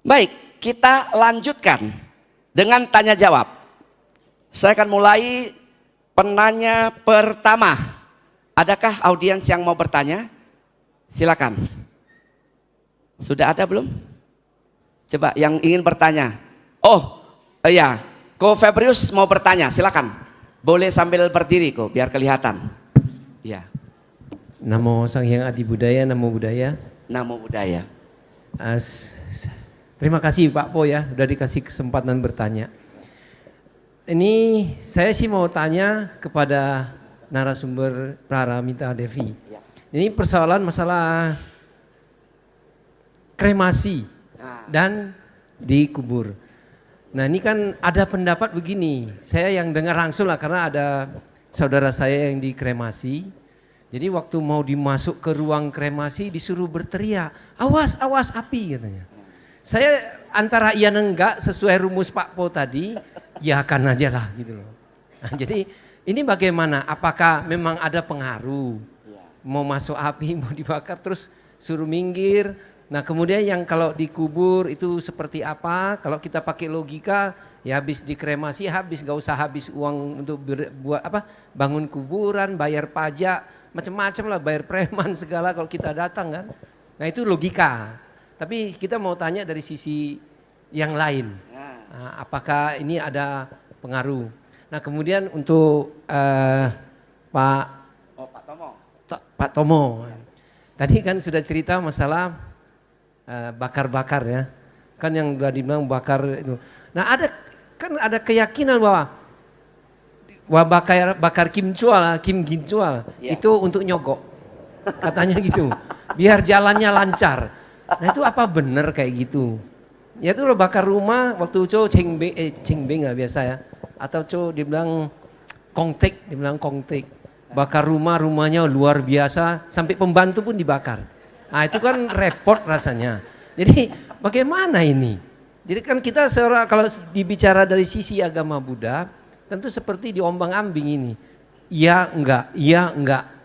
Baik, kita lanjutkan dengan tanya jawab. Saya akan mulai penanya pertama. Adakah audiens yang mau bertanya? Silakan. Sudah ada belum? Coba yang ingin bertanya. Oh, iya, Ko Febrius mau bertanya, silakan. Boleh sambil berdiri kok, biar kelihatan. Ya. Namo Sang Hyang Adi Budaya, Namo Budaya. Namo Buddhaya. Terima kasih Pak Po ya, udah dikasih kesempatan bertanya. Ini saya sih mau tanya kepada narasumber Praramita Devi. Ini persoalan masalah kremasi dan dikubur. Nah ini kan ada pendapat begini, saya yang dengar langsung lah karena ada saudara saya yang dikremasi. Jadi waktu mau dimasuk ke ruang kremasi disuruh berteriak, awas awas api katanya. Saya antara iya dan enggak sesuai rumus Pak Po tadi, ya akan aja lah gitu loh. Nah, jadi ini bagaimana? Apakah memang ada pengaruh? Mau masuk api, mau dibakar terus suruh minggir. Nah kemudian yang kalau dikubur itu seperti apa? Kalau kita pakai logika ya habis dikremasi habis, gak usah habis uang untuk buat apa? Bangun kuburan, bayar pajak, macam-macam lah, bayar preman segala kalau kita datang kan. Nah itu logika. Tapi kita mau tanya dari sisi yang lain. Nah, apakah ini ada pengaruh? Nah kemudian untuk Pak Tomo. Tadi kan sudah cerita masalah bakar-bakar ya. Kan yang sudah dibilang bakar itu. Nah ada keyakinan bahwa bakar Kim Gincual itu untuk nyogok. Katanya gitu. Biar jalannya lancar. Nah itu apa benar kayak gitu? Ya itu lo bakar rumah waktu cengbeng lah biasa ya. Atau dibilang kongtek. Bakar rumahnya luar biasa sampai pembantu pun dibakar. Nah itu kan repot rasanya. Jadi bagaimana ini? Jadi kan kita kalau dibicara dari sisi agama Buddha tentu seperti diombang-ambing ini. Iya enggak.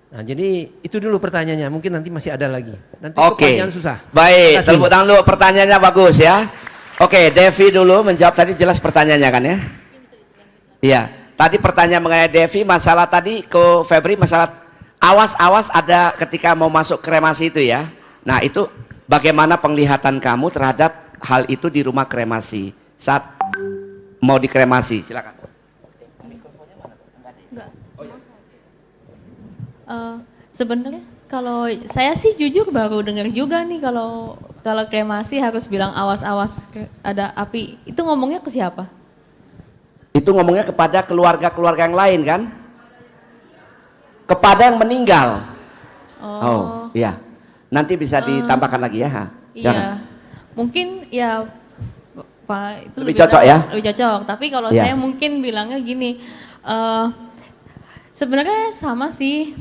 Nah jadi itu dulu pertanyaannya, mungkin nanti masih ada lagi. Nanti pertanyaan susah. Baik, tepuk tangan dulu, pertanyaannya bagus ya. Oke, Devi dulu menjawab tadi, jelas pertanyaannya kan ya. Iya, tadi pertanyaan mengenai Devi, masalah tadi ke Febri, masalah awas ada ketika mau masuk kremasi itu ya. Nah itu bagaimana penglihatan kamu terhadap hal itu di rumah kremasi saat mau dikremasi, silakan. Sebenarnya kalau saya sih jujur baru dengar juga nih kalau kremasi harus bilang awas-awas ada api. Itu ngomongnya ke siapa? Itu ngomongnya kepada keluarga-keluarga yang lain kan? Kepada yang meninggal. Oh iya. Nanti bisa ditambahkan lagi ya. Iya. Mungkin ya Pak itu lebih cocok ya? Lebih cocok. Tapi kalau saya mungkin bilangnya gini. Sebenarnya sama sih.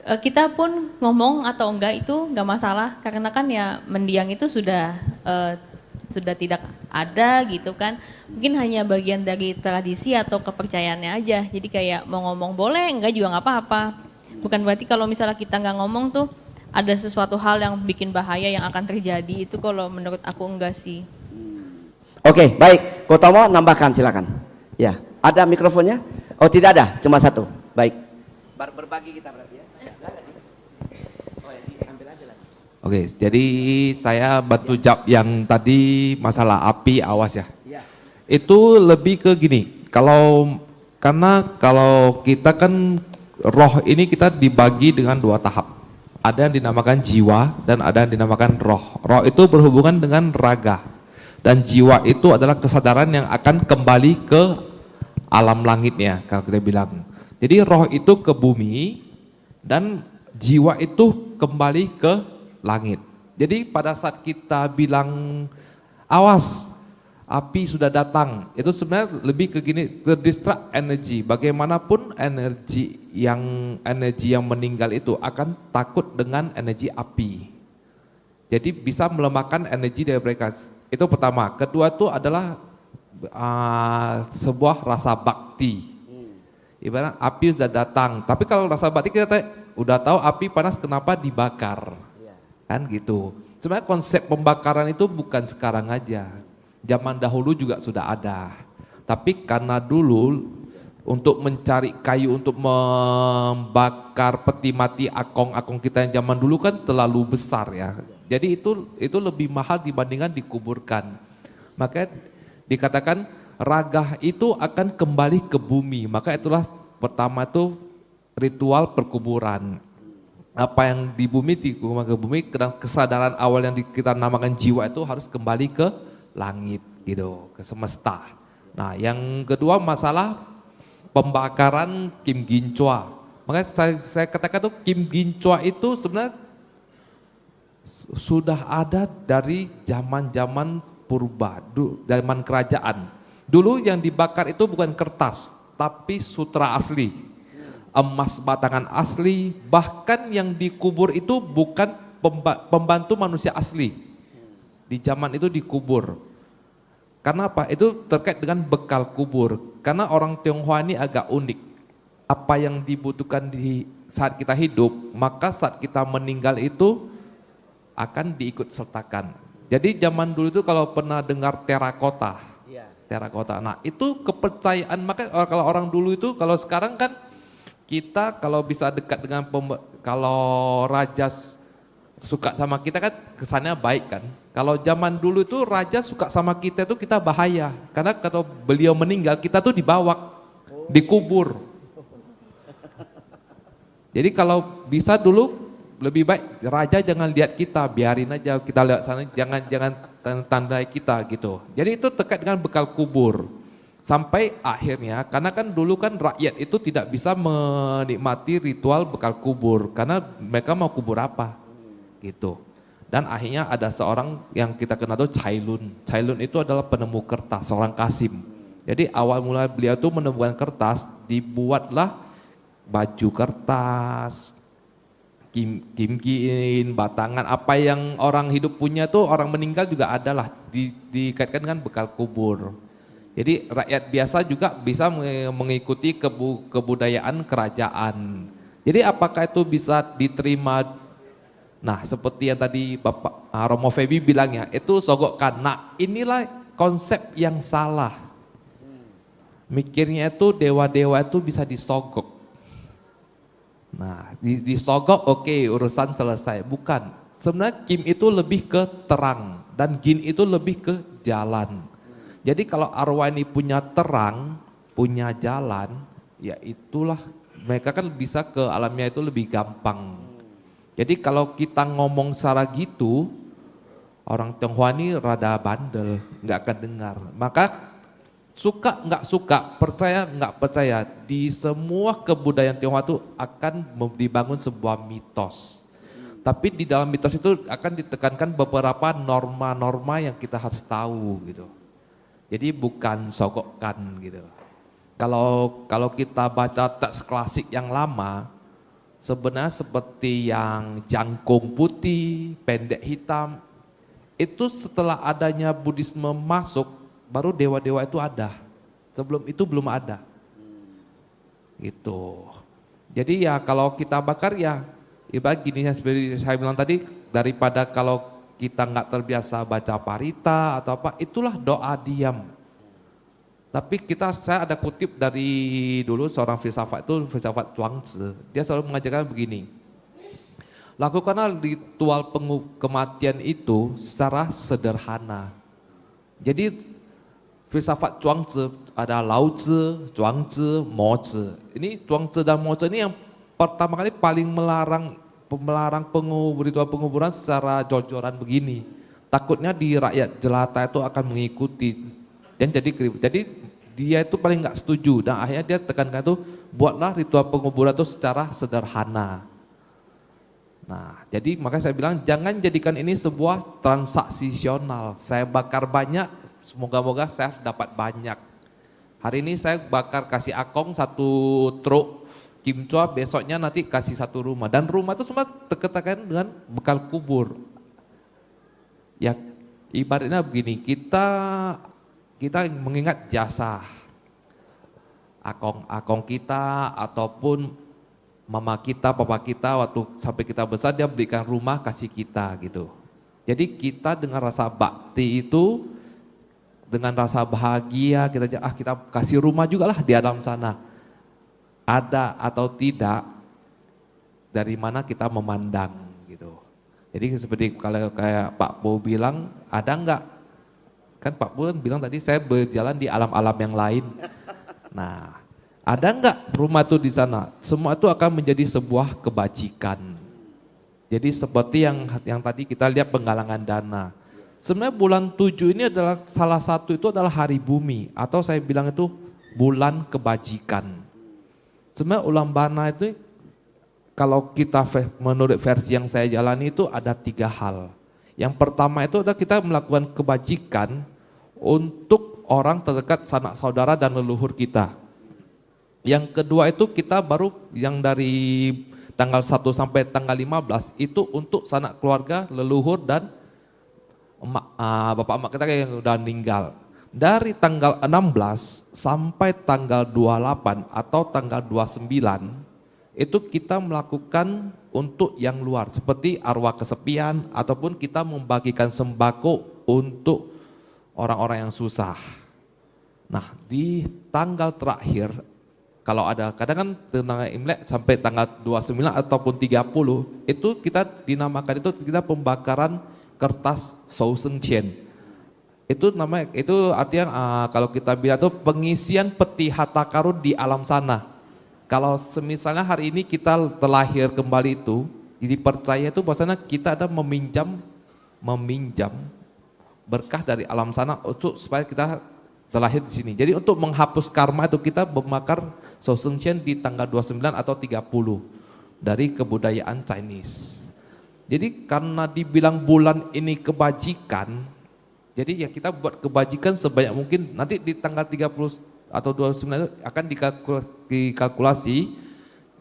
Kita pun ngomong atau enggak itu enggak masalah karena kan ya mendiang itu sudah tidak ada gitu kan. Mungkin hanya bagian dari tradisi atau kepercayaannya aja. Jadi kayak mau ngomong boleh, enggak juga enggak apa-apa. Bukan berarti kalau misalnya kita enggak ngomong tuh ada sesuatu hal yang bikin bahaya yang akan terjadi. Itu kalau menurut aku enggak sih. Oke, baik. Kotomo nambahkan silakan. Ya, ada mikrofonnya? Oh tidak ada, cuma satu. Baik. Berbagi kita berarti ya. Oke, jadi saya bantu jawab yang tadi masalah api awas ya. Itu lebih ke gini, karena kalau kita kan roh ini kita dibagi dengan dua tahap. Ada yang dinamakan jiwa dan ada yang dinamakan roh. Roh itu berhubungan dengan raga dan jiwa itu adalah kesadaran yang akan kembali ke alam langitnya kalau kita bilang. Jadi roh itu ke bumi dan jiwa itu kembali ke langit. Jadi pada saat kita bilang awas api sudah datang, itu sebenarnya lebih ke gini, ke distract energi. Bagaimanapun energi yang meninggal itu akan takut dengan energi api. Jadi bisa melemahkan energi dari mereka. Itu pertama. Kedua itu adalah sebuah rasa bakti. Ibarat api sudah datang, tapi kalau rasa bakti kita udah tahu api panas kenapa dibakar. Kan gitu. sebenarnya konsep pembakaran itu bukan sekarang aja. Zaman dahulu juga sudah ada. Tapi karena dulu untuk mencari kayu untuk membakar peti mati akong-akong kita yang zaman dulu kan terlalu besar ya. Jadi itu lebih mahal dibandingkan dikuburkan. Maka dikatakan ragah itu akan kembali ke bumi. Maka itulah pertama itu ritual perkuburan. Apa yang di bumi dikubur ke bumi, dan kesadaran awal yang kita namakan jiwa itu harus kembali ke langit gitu, ke semesta. Nah, yang kedua masalah pembakaran Kim Ginchwa. Makanya saya katakan tuh Kim Ginchwa itu sebenarnya sudah ada dari zaman-zaman purba, zaman kerajaan. Dulu yang dibakar itu bukan kertas, tapi sutra asli, emas batangan asli, bahkan yang dikubur itu bukan pembantu manusia asli. Di zaman itu dikubur. Karena apa? Itu terkait dengan bekal kubur. Karena orang Tionghoa ini agak unik. Apa yang dibutuhkan di saat kita hidup, maka saat kita meninggal itu akan diikut sertakan. Jadi zaman dulu itu kalau pernah dengar terakota, terakota. Nah itu kepercayaan, maka kalau orang dulu itu, kalau sekarang kan kita kalau bisa dekat dengan kalau raja suka sama kita kan kesannya baik kan. Kalau zaman dulu itu raja suka sama kita itu kita bahaya. Karena kalau beliau meninggal kita tuh dibawa, dikubur. Jadi kalau bisa dulu lebih baik raja jangan lihat kita, biarin aja kita lihat sana, jangan tandai kita gitu. Jadi itu terkait dengan bekal kubur. Sampai akhirnya, karena kan dulu kan rakyat itu tidak bisa menikmati ritual bekal kubur, karena mereka mau kubur apa, gitu. Dan akhirnya ada seorang yang kita kenal tuh Cailun. Cailun itu adalah penemu kertas, seorang Kasim. Jadi awal mula beliau tuh menemukan kertas, dibuatlah baju kertas, kimkin, batangan, apa yang orang hidup punya tuh orang meninggal juga adalah dikaitkan dengan bekal kubur. Jadi rakyat biasa juga bisa mengikuti kebudayaan kerajaan. Jadi apakah itu bisa diterima? Nah seperti yang tadi Bapak Romo Febi bilang ya, itu sogokkan. Nah inilah konsep yang salah. Mikirnya itu dewa-dewa itu bisa disogok. Nah disogok oke, urusan selesai. Bukan, sebenarnya Kim itu lebih ke terang dan Gin itu lebih ke jalan. Jadi kalau arwah ini punya terang, punya jalan, ya itulah mereka kan bisa ke alamnya itu lebih gampang. Jadi kalau kita ngomong secara gitu, orang Tionghoa ini rada bandel, nggak akan dengar. Maka suka nggak suka, percaya nggak percaya, di semua kebudayaan Tionghoa itu akan dibangun sebuah mitos. Tapi di dalam mitos itu akan ditekankan beberapa norma-norma yang kita harus tahu gitu. Jadi bukan sogokkan gitu. Kalau kita baca teks klasik yang lama, sebenarnya seperti yang jangkung putih, pendek hitam, itu setelah adanya Buddhisme masuk, baru dewa-dewa itu ada. Sebelum itu belum ada. Gitu. Jadi ya kalau kita bakar ya, ibarat gini seperti saya bilang tadi, daripada kalau kita nggak terbiasa baca parita atau apa, itulah doa diam. Tapi saya ada kutip dari dulu seorang filsafat itu, filsafat Zhuangzi. Dia selalu mengajarkan begini, lakukanlah ritual kematian itu secara sederhana. Jadi filsafat Zhuangzi ada Laozi, Zhuangzi, Mozi. Ini Zhuangzi dan Mozi ini yang pertama kali paling melarang ritual penguburan secara jor-joran begini. Takutnya di rakyat jelata itu akan mengikuti dan jadi dia itu paling nggak setuju dan akhirnya dia tekankan itu buatlah ritual penguburan itu secara sederhana. Nah, jadi makanya saya bilang jangan jadikan ini sebuah transaksional. Saya bakar banyak, semoga-moga saya dapat banyak. Hari ini saya bakar kasih akong 1 truk kimchwa, besoknya nanti kasih 1 rumah. Dan rumah itu semua terkatakan dengan bekal kubur. Ya ibaratnya begini, kita mengingat jasa akong kita ataupun mama kita, papa kita waktu sampai kita besar dia berikan rumah kasih kita gitu. Jadi kita dengan rasa bakti itu, dengan rasa bahagia kita kasih rumah juga lah di alam sana. Ada atau tidak, dari mana kita memandang gitu. Jadi seperti kalau kayak Pak Bo bilang, ada enggak? Kan Pak Bo bilang tadi saya berjalan di alam-alam yang lain. Nah, ada enggak rumah itu di sana? Semua itu akan menjadi sebuah kebajikan. Jadi seperti yang tadi kita lihat penggalangan dana. Sebenarnya bulan 7 ini adalah salah satu itu adalah hari bumi, atau saya bilang itu bulan kebajikan. Sebenarnya ulang bana itu kalau kita menurut versi yang saya jalani itu ada 3 hal. Yang pertama itu adalah kita melakukan kebajikan untuk orang terdekat, sanak saudara dan leluhur kita. Yang kedua itu kita baru yang dari tanggal 1 sampai tanggal 15 itu untuk sanak keluarga, leluhur dan bapak emak kita yang udah meninggal. Dari tanggal 16 sampai tanggal 28 atau tanggal 29 itu kita melakukan untuk yang luar seperti arwah kesepian ataupun kita membagikan sembako untuk orang-orang yang susah. Nah, di tanggal terakhir kalau ada kadang kan tanggal Imlek sampai tanggal 29 ataupun 30 itu kita dinamakan itu kita pembakaran kertas Souseng Chen. Itu namanya, itu artinya kalau kita bilang itu pengisian peti harta karun di alam sana. Kalau semisalnya hari ini kita terlahir kembali itu, jadi percaya itu bahwasanya kita ada meminjam berkah dari alam sana untuk supaya kita terlahir di sini. Jadi untuk menghapus karma itu kita membakar Souseng Chen di tanggal 29 atau 30 dari kebudayaan Chinese. Jadi karena dibilang bulan ini kebajikan, jadi ya kita buat kebajikan sebanyak mungkin, nanti di tanggal 30 atau 29 akan dikalkulasi,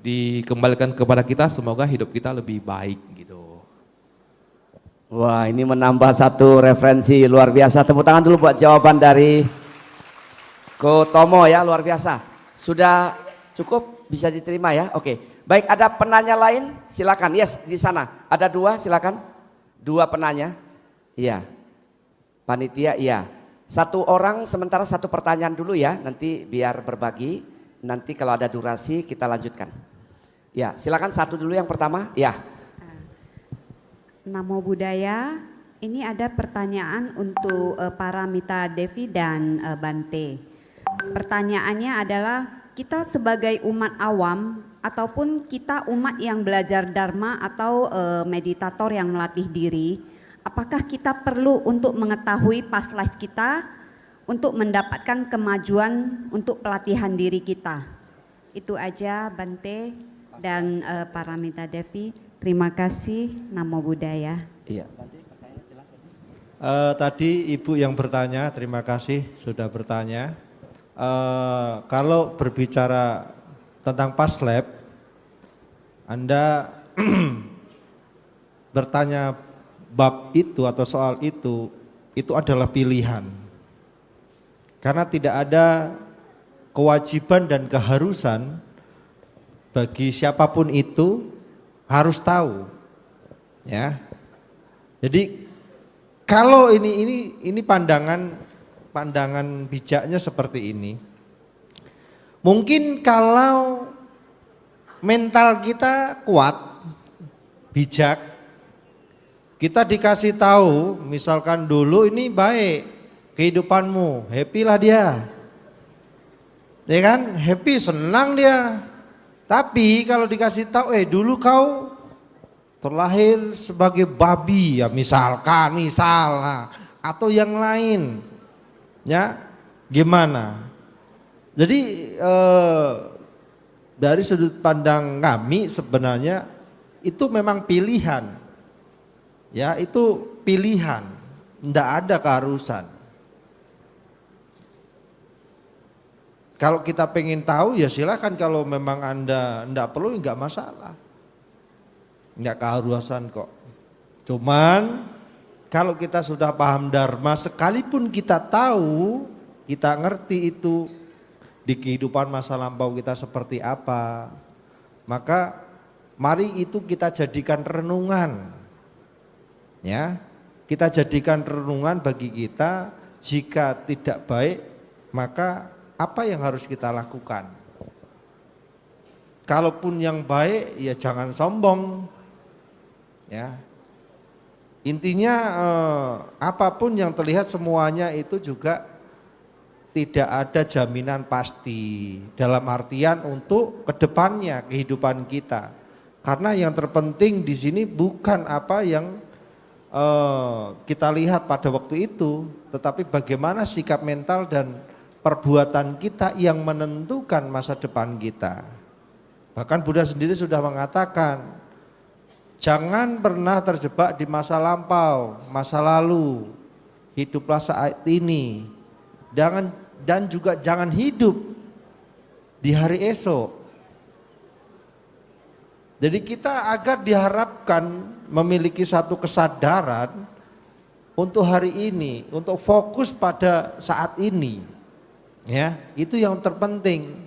dikembalikan kepada kita, semoga hidup kita lebih baik gitu. Wah, ini menambah satu referensi luar biasa. Tepuk tangan dulu buat jawaban dari Ko Tomo ya, luar biasa. Sudah cukup, bisa diterima ya, oke. Baik, ada penanya lain? Silakan. Yes, di sana. Ada 2, silakan. 2 penanya. Iya. Panitia, iya. 1 orang sementara 1 pertanyaan dulu ya. Nanti biar berbagi. Nanti kalau ada durasi kita lanjutkan. Ya, silakan 1 dulu yang pertama. Ya. Namo Buddhaya. Ini ada pertanyaan untuk para Mita Devi dan Bante. Pertanyaannya adalah, kita sebagai umat awam ataupun kita umat yang belajar dharma atau meditator yang melatih diri, apakah kita perlu untuk mengetahui past life kita untuk mendapatkan kemajuan untuk pelatihan diri kita? Itu aja Bante dan para Mita Devi. Terima kasih. Namo Buddhaya. Iya. Tadi Ibu yang bertanya, terima kasih sudah bertanya. Kalau berbicara tentang past life, Anda bertanya bab itu atau soal itu adalah pilihan. Karena tidak ada kewajiban dan keharusan bagi siapapun itu harus tahu. Ya. Jadi kalau ini pandangan bijaknya seperti ini. Mungkin kalau mental kita kuat, bijak, kita dikasih tahu, misalkan dulu ini baik kehidupanmu, happy lah dia. Ya kan, happy, senang dia. Tapi kalau dikasih tahu, dulu kau terlahir sebagai babi ya misalkan, atau yang lain. Ya, gimana? Jadi dari sudut pandang kami sebenarnya itu memang pilihan. Ya, itu pilihan, enggak ada keharusan. Kalau kita pengen tahu ya silakan, kalau memang Anda enggak perlu enggak masalah. Enggak keharusan kok. Cuman kalau kita sudah paham dharma, sekalipun kita tahu, kita ngerti itu di kehidupan masa lampau kita seperti apa, maka mari itu kita jadikan renungan. Ya. kita jadikan renungan bagi kita. Jika tidak baik, maka apa yang harus kita lakukan? Kalaupun yang baik, ya jangan sombong. Ya, intinya apapun yang terlihat semuanya itu juga tidak ada jaminan pasti dalam artian untuk kedepannya kehidupan kita. Karena yang terpenting di sini bukan apa yang kita lihat pada waktu itu, tetapi bagaimana sikap mental dan perbuatan kita yang menentukan masa depan kita. Bahkan Buddha sendiri sudah mengatakan, jangan pernah terjebak di masa lampau, masa lalu. Hiduplah saat ini. Dan juga jangan hidup di hari esok. Jadi kita agar diharapkan memiliki satu kesadaran untuk hari ini, untuk fokus pada saat ini. Ya, itu yang terpenting.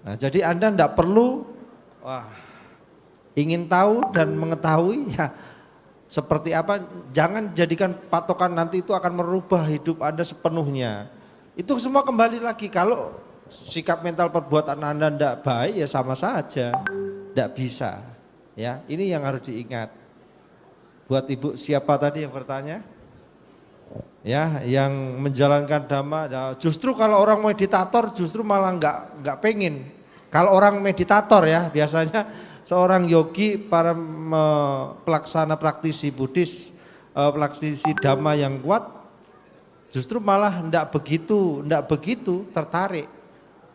Nah, jadi Anda tidak perlu ingin tahu dan mengetahui ya seperti apa, jangan jadikan patokan nanti itu akan merubah hidup Anda sepenuhnya. Itu semua kembali lagi, kalau sikap mental perbuatan Anda tidak baik ya sama saja, tidak bisa. Ya, ini yang harus diingat. Buat Ibu siapa tadi yang bertanya? Ya, yang menjalankan dhamma. Nah, justru kalau orang meditator justru malah nggak pengen. Kalau orang meditator ya biasanya seorang yogi, para pelaksana praktisi Buddhis, praktisi dhamma yang kuat, justru malah ndak begitu tertarik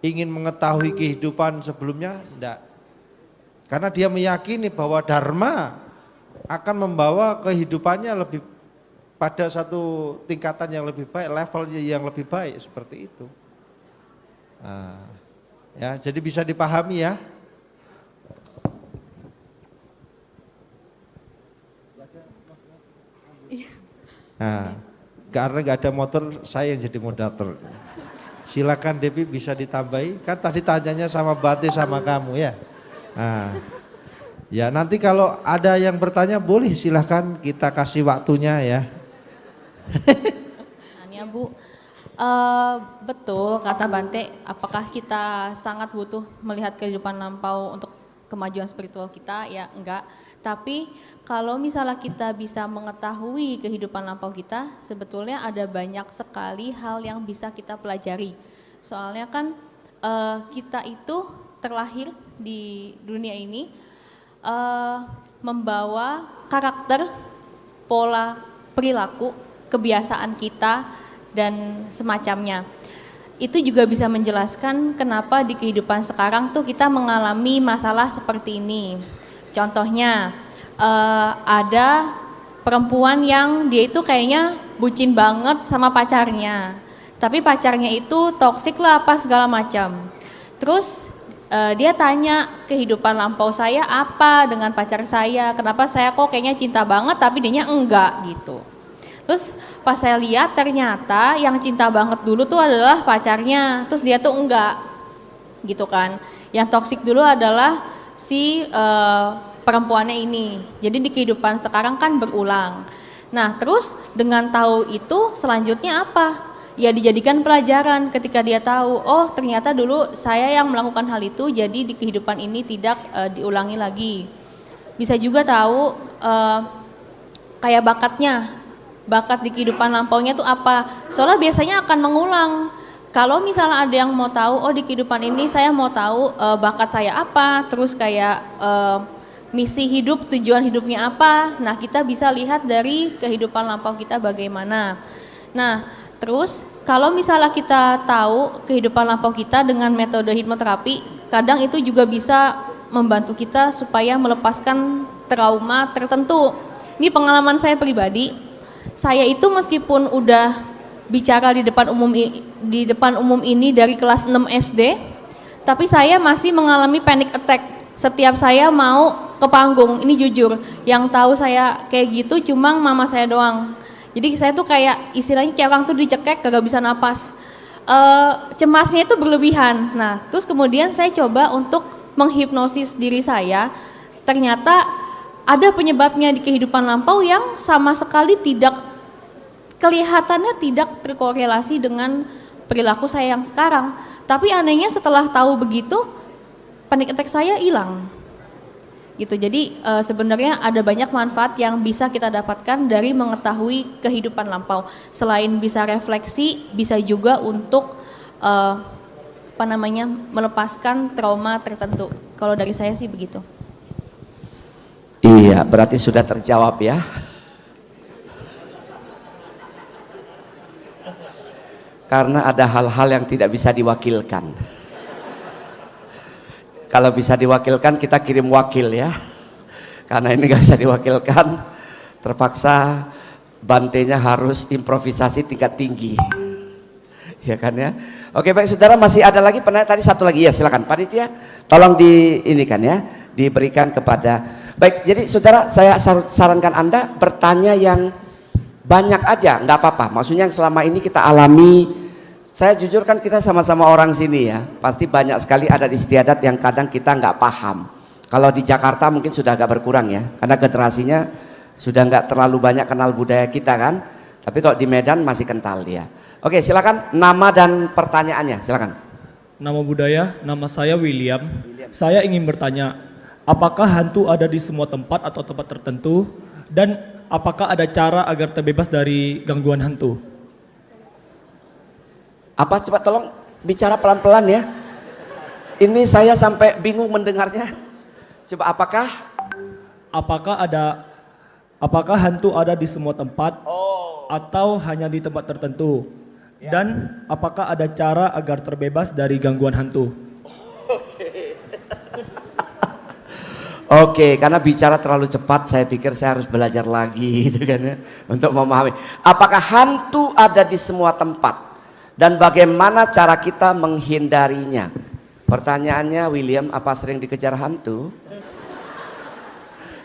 ingin mengetahui kehidupan sebelumnya, ndak. Karena dia meyakini bahwa dharma akan membawa kehidupannya lebih pada satu tingkatan yang lebih baik, level yang lebih baik, seperti itu. Nah, ya, jadi bisa dipahami ya. Nah, karena nggak ada motor, saya yang jadi moderator. Silakan Devi bisa ditambahi, kan tadi tanyanya sama Bate sama kamu ya. Nah, ya nanti kalau ada yang bertanya boleh silahkan, kita kasih waktunya ya. Tanya Bu, betul kata Bante, apakah kita sangat butuh melihat kehidupan lampau untuk kemajuan spiritual kita? Ya enggak, tapi kalau misalnya kita bisa mengetahui kehidupan lampau kita, sebetulnya ada banyak sekali hal yang bisa kita pelajari. Soalnya kan kita itu terlahir di dunia ini membawa karakter, pola perilaku, kebiasaan kita dan semacamnya. Itu juga bisa menjelaskan kenapa di kehidupan sekarang tuh kita mengalami masalah seperti ini. Contohnya ada perempuan yang dia itu kayaknya bucin banget sama pacarnya, tapi pacarnya itu toksik lah apa segala macam. Terus dia tanya, kehidupan lampau saya apa dengan pacar saya, kenapa saya kok kayaknya cinta banget tapi dianya enggak gitu. Terus pas saya lihat ternyata yang cinta banget dulu tuh adalah pacarnya, terus dia tuh enggak gitu kan. Yang toksik dulu adalah si perempuannya ini. Jadi di kehidupan sekarang kan berulang. Nah terus dengan tahu itu selanjutnya apa? Ya dijadikan pelajaran ketika dia tahu, oh ternyata dulu saya yang melakukan hal itu, jadi di kehidupan ini tidak diulangi lagi. Bisa juga tahu kayak bakat di kehidupan lampaunya tuh apa. Soalnya biasanya akan mengulang. Kalau misalnya ada yang mau tahu, oh di kehidupan ini saya mau tahu bakat saya apa, terus kayak misi hidup, tujuan hidupnya apa. Nah kita bisa lihat dari kehidupan lampau kita bagaimana. Nah terus kalau misalnya kita tahu kehidupan lampau kita dengan metode hipnoterapi, kadang itu juga bisa membantu kita supaya melepaskan trauma tertentu. Ini pengalaman saya pribadi. Saya itu meskipun udah bicara di depan umum ini dari kelas 6 SD, tapi saya masih mengalami panic attack setiap saya mau ke panggung. Ini jujur, yang tahu saya kayak gitu cuma mama saya doang. Jadi saya tuh kayak istilahnya kayak orang tuh dicekek kagak bisa napas. Cemasnya itu berlebihan. Nah terus kemudian saya coba untuk menghipnosis diri saya. Ternyata ada penyebabnya di kehidupan lampau yang sama sekali tidak kelihatannya tidak terkorelasi dengan perilaku saya yang sekarang. Tapi anehnya setelah tahu begitu, panic attack saya hilang. Gitu. Jadi sebenarnya ada banyak manfaat yang bisa kita dapatkan dari mengetahui kehidupan lampau. Selain bisa refleksi, bisa juga untuk melepaskan trauma tertentu. Kalau dari saya sih begitu. Iya, berarti sudah terjawab ya. Karena ada hal-hal yang tidak bisa diwakilkan. Kalau bisa diwakilkan kita kirim wakil ya. Karena ini gak bisa diwakilkan, terpaksa Bantenya harus improvisasi tingkat tinggi. Ya kan ya. Oke baik saudara, masih ada lagi tadi satu lagi ya, silakan panitia tolong diberikan kepada. Baik, jadi saudara saya sarankan Anda bertanya yang banyak aja, nggak apa-apa. Maksudnya yang selama ini kita alami, saya jujur kan kita sama-sama orang sini ya, pasti banyak sekali ada istiadat yang kadang kita nggak paham. Kalau di Jakarta mungkin sudah agak berkurang ya, karena generasinya sudah nggak terlalu banyak kenal budaya kita kan. Tapi kalau di Medan masih kental dia. Oke, silakan nama dan pertanyaannya, silakan. Nama budaya, nama saya William. Saya ingin bertanya, apakah hantu ada di semua tempat atau tempat tertentu? Dan apakah ada cara agar terbebas dari gangguan hantu? Apa, coba tolong bicara pelan-pelan ya. Ini saya sampai bingung mendengarnya. Coba apakah hantu ada di semua tempat atau hanya di tempat tertentu? Dan apakah ada cara agar terbebas dari gangguan hantu? Oke, karena bicara terlalu cepat, saya pikir saya harus belajar lagi gitu kan ya, untuk memahami. Apakah hantu ada di semua tempat dan bagaimana cara kita menghindarinya? Pertanyaannya William, apa sering dikejar hantu?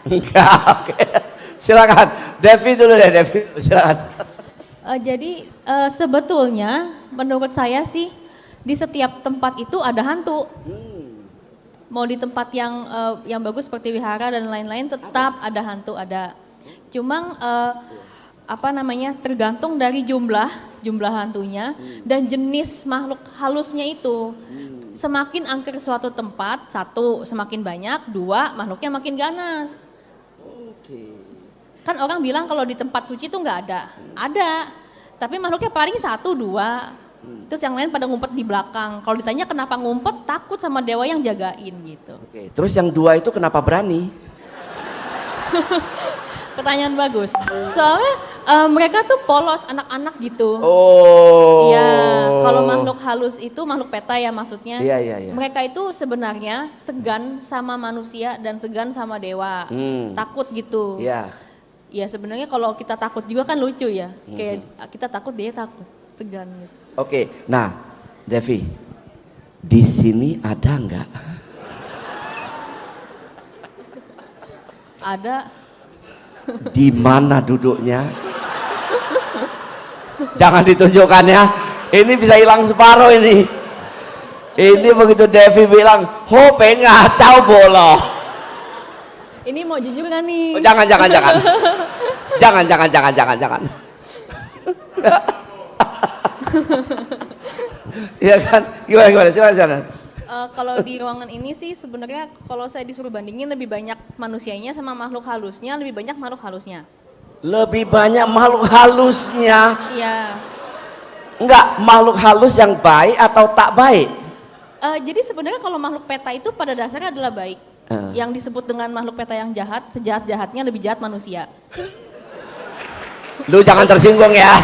Enggak, oke. Silakan, Devi dulu deh, Devi, silakan. Jadi sebetulnya menurut saya sih di setiap tempat itu ada hantu. Mau di tempat yang bagus seperti wihara dan lain-lain tetap ada hantu, ada. Cuma tergantung dari jumlah hantunya dan jenis makhluk halusnya itu. Semakin angker suatu tempat, satu semakin banyak, dua makhluknya makin ganas. Kan orang bilang kalau di tempat suci itu nggak ada, tapi makhluknya paling satu dua, terus yang lain pada ngumpet di belakang. Kalau ditanya kenapa ngumpet, takut sama dewa yang jagain gitu. Oke, terus yang dua itu kenapa berani? Pertanyaan bagus. Soalnya mereka tuh polos anak-anak gitu. Oh. Iya, kalau makhluk halus itu makhluk peta ya maksudnya. Iya. Mereka itu sebenarnya segan sama manusia dan segan sama dewa. Takut gitu. Iya. Ya sebenarnya kalau kita takut juga kan lucu ya. Kayak kita takut dia takut, segan gitu. Oke, nah Devi, di sini ada nggak? Ada. Di mana duduknya? Jangan ditunjukkan ya. Ini bisa hilang separuh ini. Ini begitu Devi bilang, ho pengacau bolo. Ini mau jujur gak nih? Oh, jangan. Jangan. Iya kan? Gimana? Silakan. Kalau di ruangan ini sih sebenarnya kalau saya disuruh bandingin lebih banyak manusianya sama makhluk halusnya, lebih banyak makhluk halusnya. Lebih banyak makhluk halusnya. Iya. Enggak, makhluk halus yang baik atau tak baik? Jadi sebenarnya kalau makhluk peta itu pada dasarnya adalah baik. Yang disebut dengan makhluk peta yang jahat, sejahat-jahatnya lebih jahat manusia. Lu jangan tersinggung ya.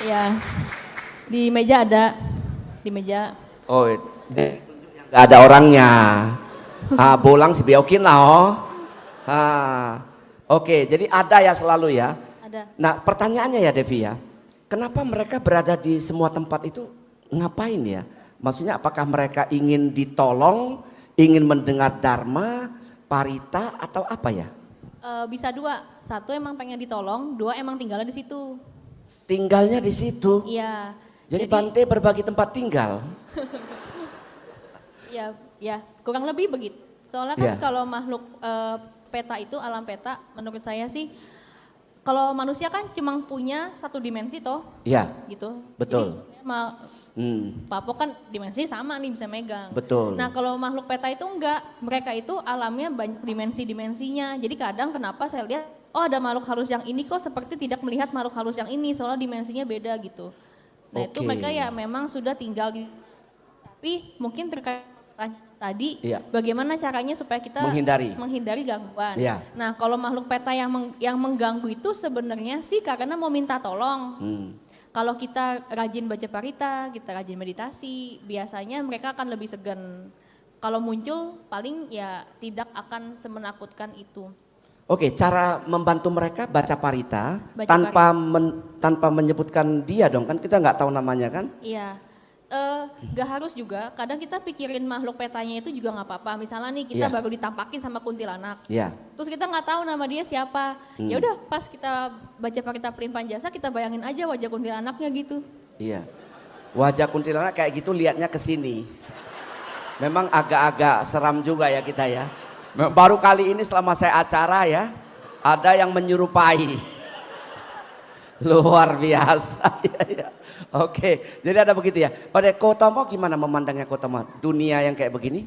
Ya, di meja ada, di meja. Oh, nggak ada orangnya. Bolang si beokin lah oh. Oke, jadi ada ya selalu ya. Ada. Nah pertanyaannya ya Devi ya, kenapa mereka berada di semua tempat itu ngapain ya? Maksudnya apakah mereka ingin ditolong, ingin mendengar dharma, parita atau apa ya? Bisa dua, satu emang pengen ditolong, dua emang tinggalnya di situ. Tinggalnya di situ. Iya. Jadi Bante berbagi tempat tinggal. Ya, kurang lebih begitu. Soalnya kan Iya. kalau makhluk peta itu, alam peta, menurut saya sih, kalau manusia kan cuma punya satu dimensi toh, Iya, gitu. betul. Jadi, Pak Pok kan dimensi sama nih bisa megang. Betul. Nah kalau makhluk peta itu enggak, mereka itu alamnya banyak dimensi-dimensinya. Jadi kadang kenapa saya lihat, oh ada makhluk halus yang ini kok seperti tidak melihat makhluk halus yang ini, soalnya dimensinya beda gitu. Nah itu Oke. mereka ya memang sudah tinggal di, tapi mungkin terkait pertanyaan tadi, Iya. bagaimana caranya supaya kita menghindari gangguan. Iya. Nah kalau makhluk peta yang mengganggu itu sebenarnya sih karena mau minta tolong. Kalau kita rajin baca parita, kita rajin meditasi, biasanya mereka akan lebih segan. Kalau muncul paling ya tidak akan semenakutkan itu. Oke, cara membantu mereka baca parita Baca tanpa menyebutkan dia dong, kan kita nggak tahu namanya kan? Iya, gak harus juga. Kadang kita pikirin makhluk petanya itu juga nggak apa-apa. Misalnya nih kita Iya. baru ditampakin sama kuntilanak. Iya. Terus kita nggak tahu nama dia siapa. Ya udah pas kita baca parita pelimpahan jasa kita bayangin aja wajah kuntilanaknya gitu. Iya. Wajah kuntilanak kayak gitu liatnya ke sini. Memang agak-agak seram juga ya kita ya. Baru kali ini selama saya acara ya, ada yang menyerupai. Luar biasa. Iya, iya. Oke, jadi ada begitu ya. Pada Kotomo gimana memandangnya Kotomo? Dunia yang kayak begini?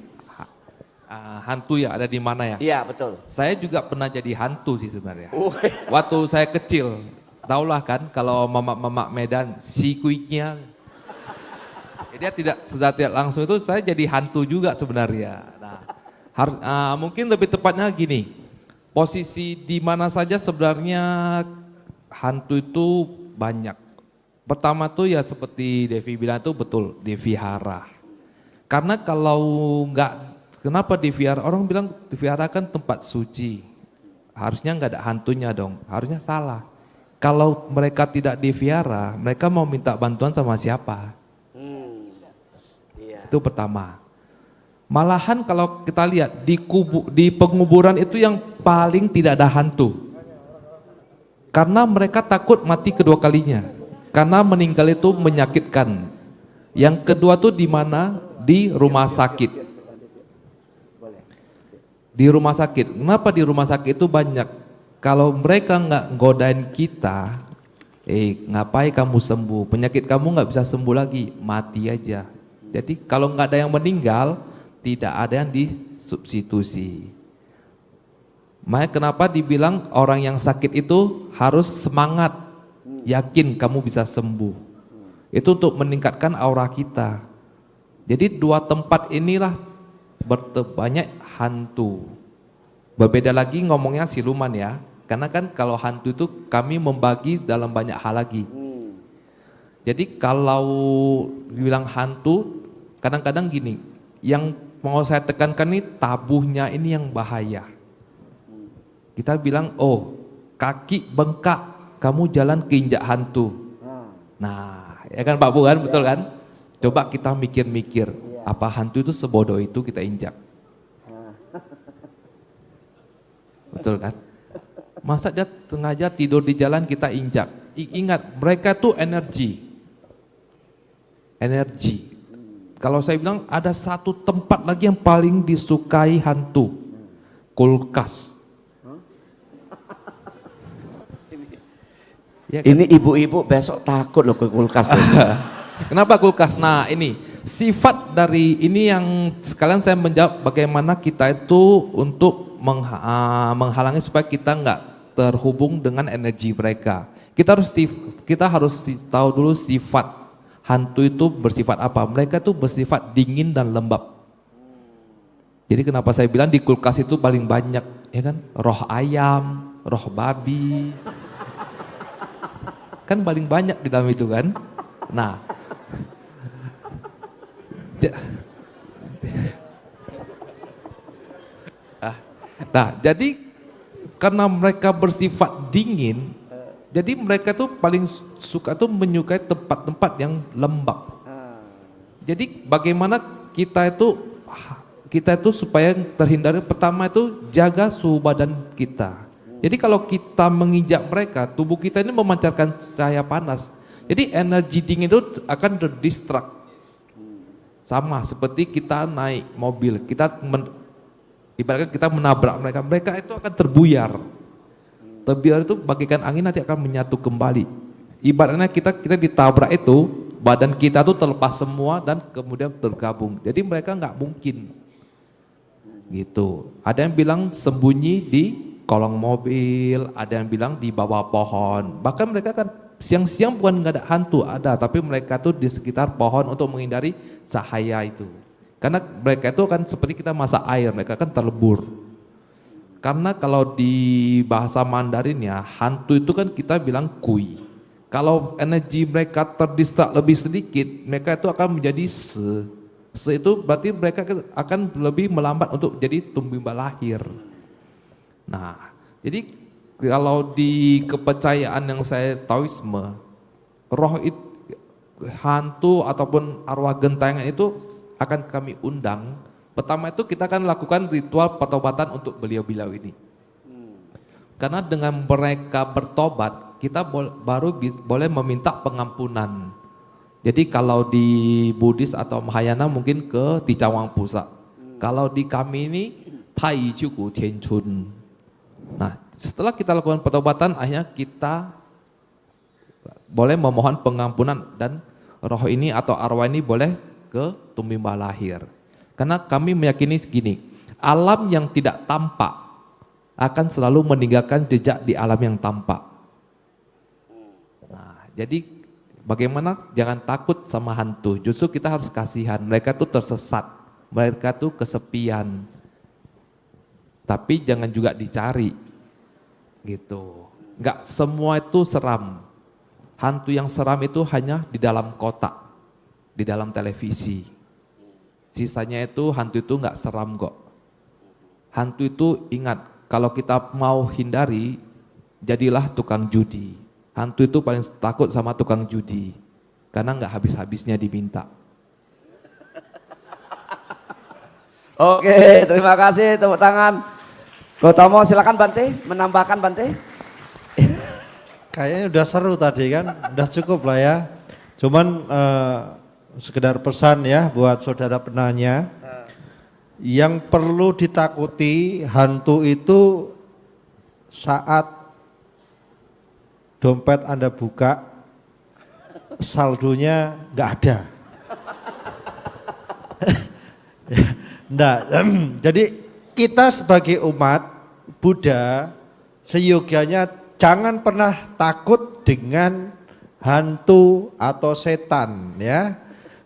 Hantu ya ada di mana ya? Iya, betul. Saya juga pernah jadi hantu sih sebenarnya. Wih. Waktu saya kecil, taulah kan kalau mamak-mamak Medan, si kuiknya. Dia tidak langsung itu saya jadi hantu juga sebenarnya. Nah, mungkin lebih tepatnya gini, posisi di mana saja sebenarnya hantu itu banyak. Pertama tuh ya seperti Devi bilang tuh betul, di vihara. Karena kalau kenapa di vihara? Orang bilang di vihara kan tempat suci. Harusnya nggak ada hantunya dong, harusnya salah. Kalau mereka tidak di vihara, mereka mau minta bantuan sama siapa? Itu pertama. Malahan kalau kita lihat di penguburan itu yang paling tidak ada hantu. Karena mereka takut mati kedua kalinya. Karena meninggal itu menyakitkan. Yang kedua tuh di mana? Di rumah sakit. Di rumah sakit. Kenapa di rumah sakit itu banyak? Kalau mereka nggak godain kita, ngapain kamu sembuh? Penyakit kamu nggak bisa sembuh lagi, mati aja. Jadi kalau nggak ada yang meninggal, tidak ada yang disubstitusi. Makanya kenapa dibilang orang yang sakit itu harus semangat, yakin kamu bisa sembuh. Itu untuk meningkatkan aura kita. Jadi dua tempat inilah banyak hantu. Berbeda lagi ngomongnya siluman ya. Karena kan kalau hantu itu kami membagi dalam banyak hal lagi. Jadi kalau dibilang hantu, kadang-kadang gini, yang mau saya tekankan ini tabuhnya ini yang bahaya. Kita bilang, oh kaki bengkak, kamu jalan keinjak hantu. Nah, ya kan Pak Bu kan, betul kan? Coba kita mikir-mikir, apa hantu itu sebodoh itu kita injak? Betul kan? Masa dia sengaja tidur di jalan kita injak? Ingat, mereka tuh energi. Kalau saya bilang ada satu tempat lagi yang paling disukai hantu, kulkas. Ya kan? Ini ibu-ibu besok takut loh ke kulkas. Kenapa kulkas? Nah ini sifat dari ini yang sekalian saya menjawab bagaimana kita itu untuk menghalangi supaya kita nggak terhubung dengan energi mereka. Kita harus tahu dulu sifat hantu itu bersifat apa. Mereka itu bersifat dingin dan lembab. Jadi kenapa saya bilang di kulkas itu paling banyak, ya kan? Roh ayam, roh babi. Kan paling banyak di dalam itu kan. Nah, jadi karena mereka bersifat dingin, jadi mereka tuh paling suka tuh menyukai tempat-tempat yang lembab. Jadi bagaimana kita itu supaya terhindar, pertama itu jaga suhu badan kita. Jadi kalau kita menginjak mereka, tubuh kita ini memancarkan cahaya panas. Jadi energi dingin itu akan terdistract. Sama seperti kita naik mobil, ibaratkan kita menabrak mereka, mereka itu akan terbuyar. Terbuyar itu bagaikan angin, nanti akan menyatu kembali. Ibaratnya kita ditabrak itu, badan kita tuh terlepas semua dan kemudian tergabung. Jadi mereka nggak mungkin. Gitu. Ada yang bilang sembunyi di kolong mobil, ada yang bilang di bawah pohon. Bahkan mereka kan siang-siang bukan nggak ada hantu, ada, tapi mereka tuh di sekitar pohon untuk menghindari cahaya itu. Karena mereka itu kan seperti kita masak air, mereka kan terlebur. Karena kalau di bahasa Mandarin ya, hantu itu kan kita bilang kui. Kalau energi mereka terdistrak lebih sedikit, mereka itu akan menjadi se. Se itu berarti mereka akan lebih melambat untuk jadi tumbimba lahir. Nah, jadi kalau di kepercayaan yang saya taoisme, roh itu, hantu ataupun arwah gentayangan itu akan kami undang. Pertama itu kita akan lakukan ritual pertobatan untuk beliau-beliau ini. Karena dengan mereka bertobat, kita baru boleh meminta pengampunan. Jadi kalau di Buddhis atau Mahayana mungkin ke Ticawang Pusat. Kalau di kami ini Tai Chugu Tian Chun. Nah, setelah kita lakukan pertobatan, akhirnya kita boleh memohon pengampunan dan roh ini atau arwah ini boleh ke tumbimba lahir. Karena kami meyakini segini, alam yang tidak tampak akan selalu meninggalkan jejak di alam yang tampak. Nah, jadi bagaimana jangan takut sama hantu, justru kita harus kasihan, mereka tuh tersesat, mereka tuh kesepian. Tapi jangan juga dicari, gitu. Enggak semua itu seram. Hantu yang seram itu hanya di dalam kotak, di dalam televisi. Sisanya itu hantu itu enggak seram kok. Hantu itu ingat, kalau kita mau hindari, jadilah tukang judi. Hantu itu paling takut sama tukang judi, karena enggak habis-habisnya diminta. Oke, terima kasih, tepuk tangan. Gotomo, silakan Bante, menambahkan Bante. Kayaknya udah seru tadi kan, udah cukup lah ya. Cuman sekedar pesan ya buat saudara penanya. Yang perlu ditakuti hantu itu saat dompet Anda buka, saldonya nggak ada. Nah, jadi kita sebagai umat Buddha seyogianya jangan pernah takut dengan hantu atau setan ya.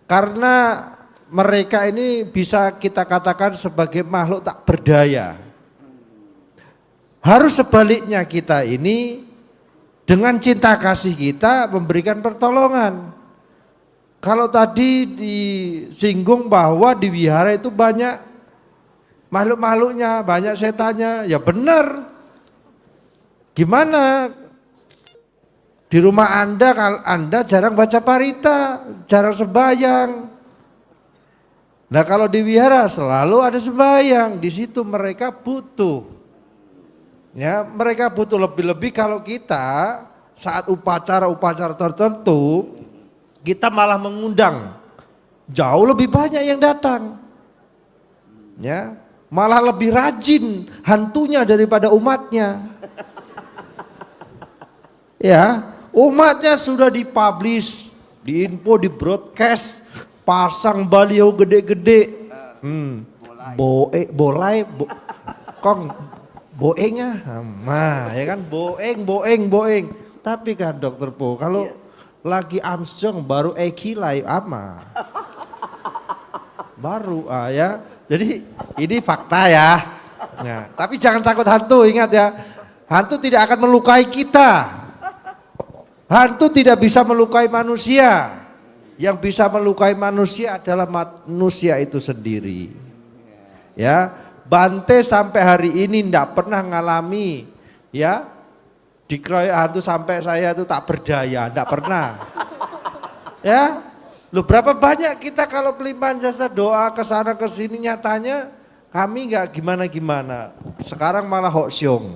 Karena mereka ini bisa kita katakan sebagai makhluk tak berdaya. Harus sebaliknya kita ini dengan cinta kasih kita memberikan pertolongan. Kalau tadi disinggung bahwa di wihara itu banyak makhluk-makhluknya, banyak setannya, ya benar. Gimana? Di rumah Anda jarang baca parita, jarang sembahyang. Nah kalau di wihara selalu ada sembahyang, di situ mereka butuh. Ya, mereka butuh lebih-lebih kalau kita saat upacara-upacara tertentu, kita malah mengundang jauh lebih banyak yang datang. Ya, malah lebih rajin hantunya daripada umatnya. Ya, umatnya sudah dipublish, diinfo, di broadcast, pasang baliho gede-gede. Boengnya, nah ya kan boeng. Tapi kan Dokter Po, kalau lagi Armstrong baru Ekilai ama. Baru ya. Jadi ini fakta ya. Nah, tapi jangan takut hantu, ingat ya. Hantu tidak akan melukai kita. Hantu tidak bisa melukai manusia. Yang bisa melukai manusia adalah manusia itu sendiri. Ya, Bante sampai hari ini tidak pernah ngalami ya dikeroyok hantu sampai saya itu tak berdaya, tidak pernah. Ya, lu berapa banyak kita kalau pelimpahan jasa doa ke sana ke sini, nyatanya kami nggak gimana-gimana. Sekarang malah hoksiong.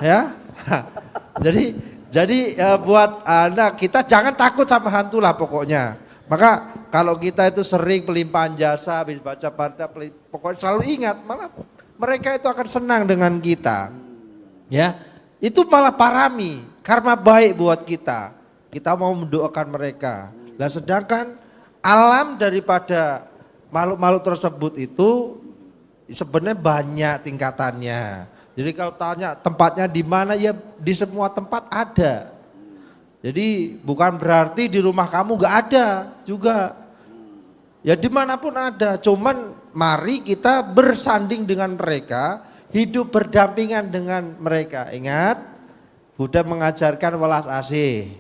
Ya. Jadi buat Anda, kita jangan takut sama hantu lah pokoknya. Maka kalau kita itu sering pelimpahan jasa, habis baca partai, pokoknya selalu ingat, malah mereka itu akan senang dengan kita. Ya, itu malah parami, karma baik buat kita. Kita mau mendoakan mereka. Nah, sedangkan alam daripada makhluk-makhluk tersebut itu sebenarnya banyak tingkatannya. Jadi kalau tanya tempatnya di mana, ya di semua tempat ada. Jadi bukan berarti di rumah kamu nggak ada juga. Ya dimanapun ada, cuman mari kita bersanding dengan mereka, hidup berdampingan dengan mereka. Ingat, Buddha mengajarkan welas asih.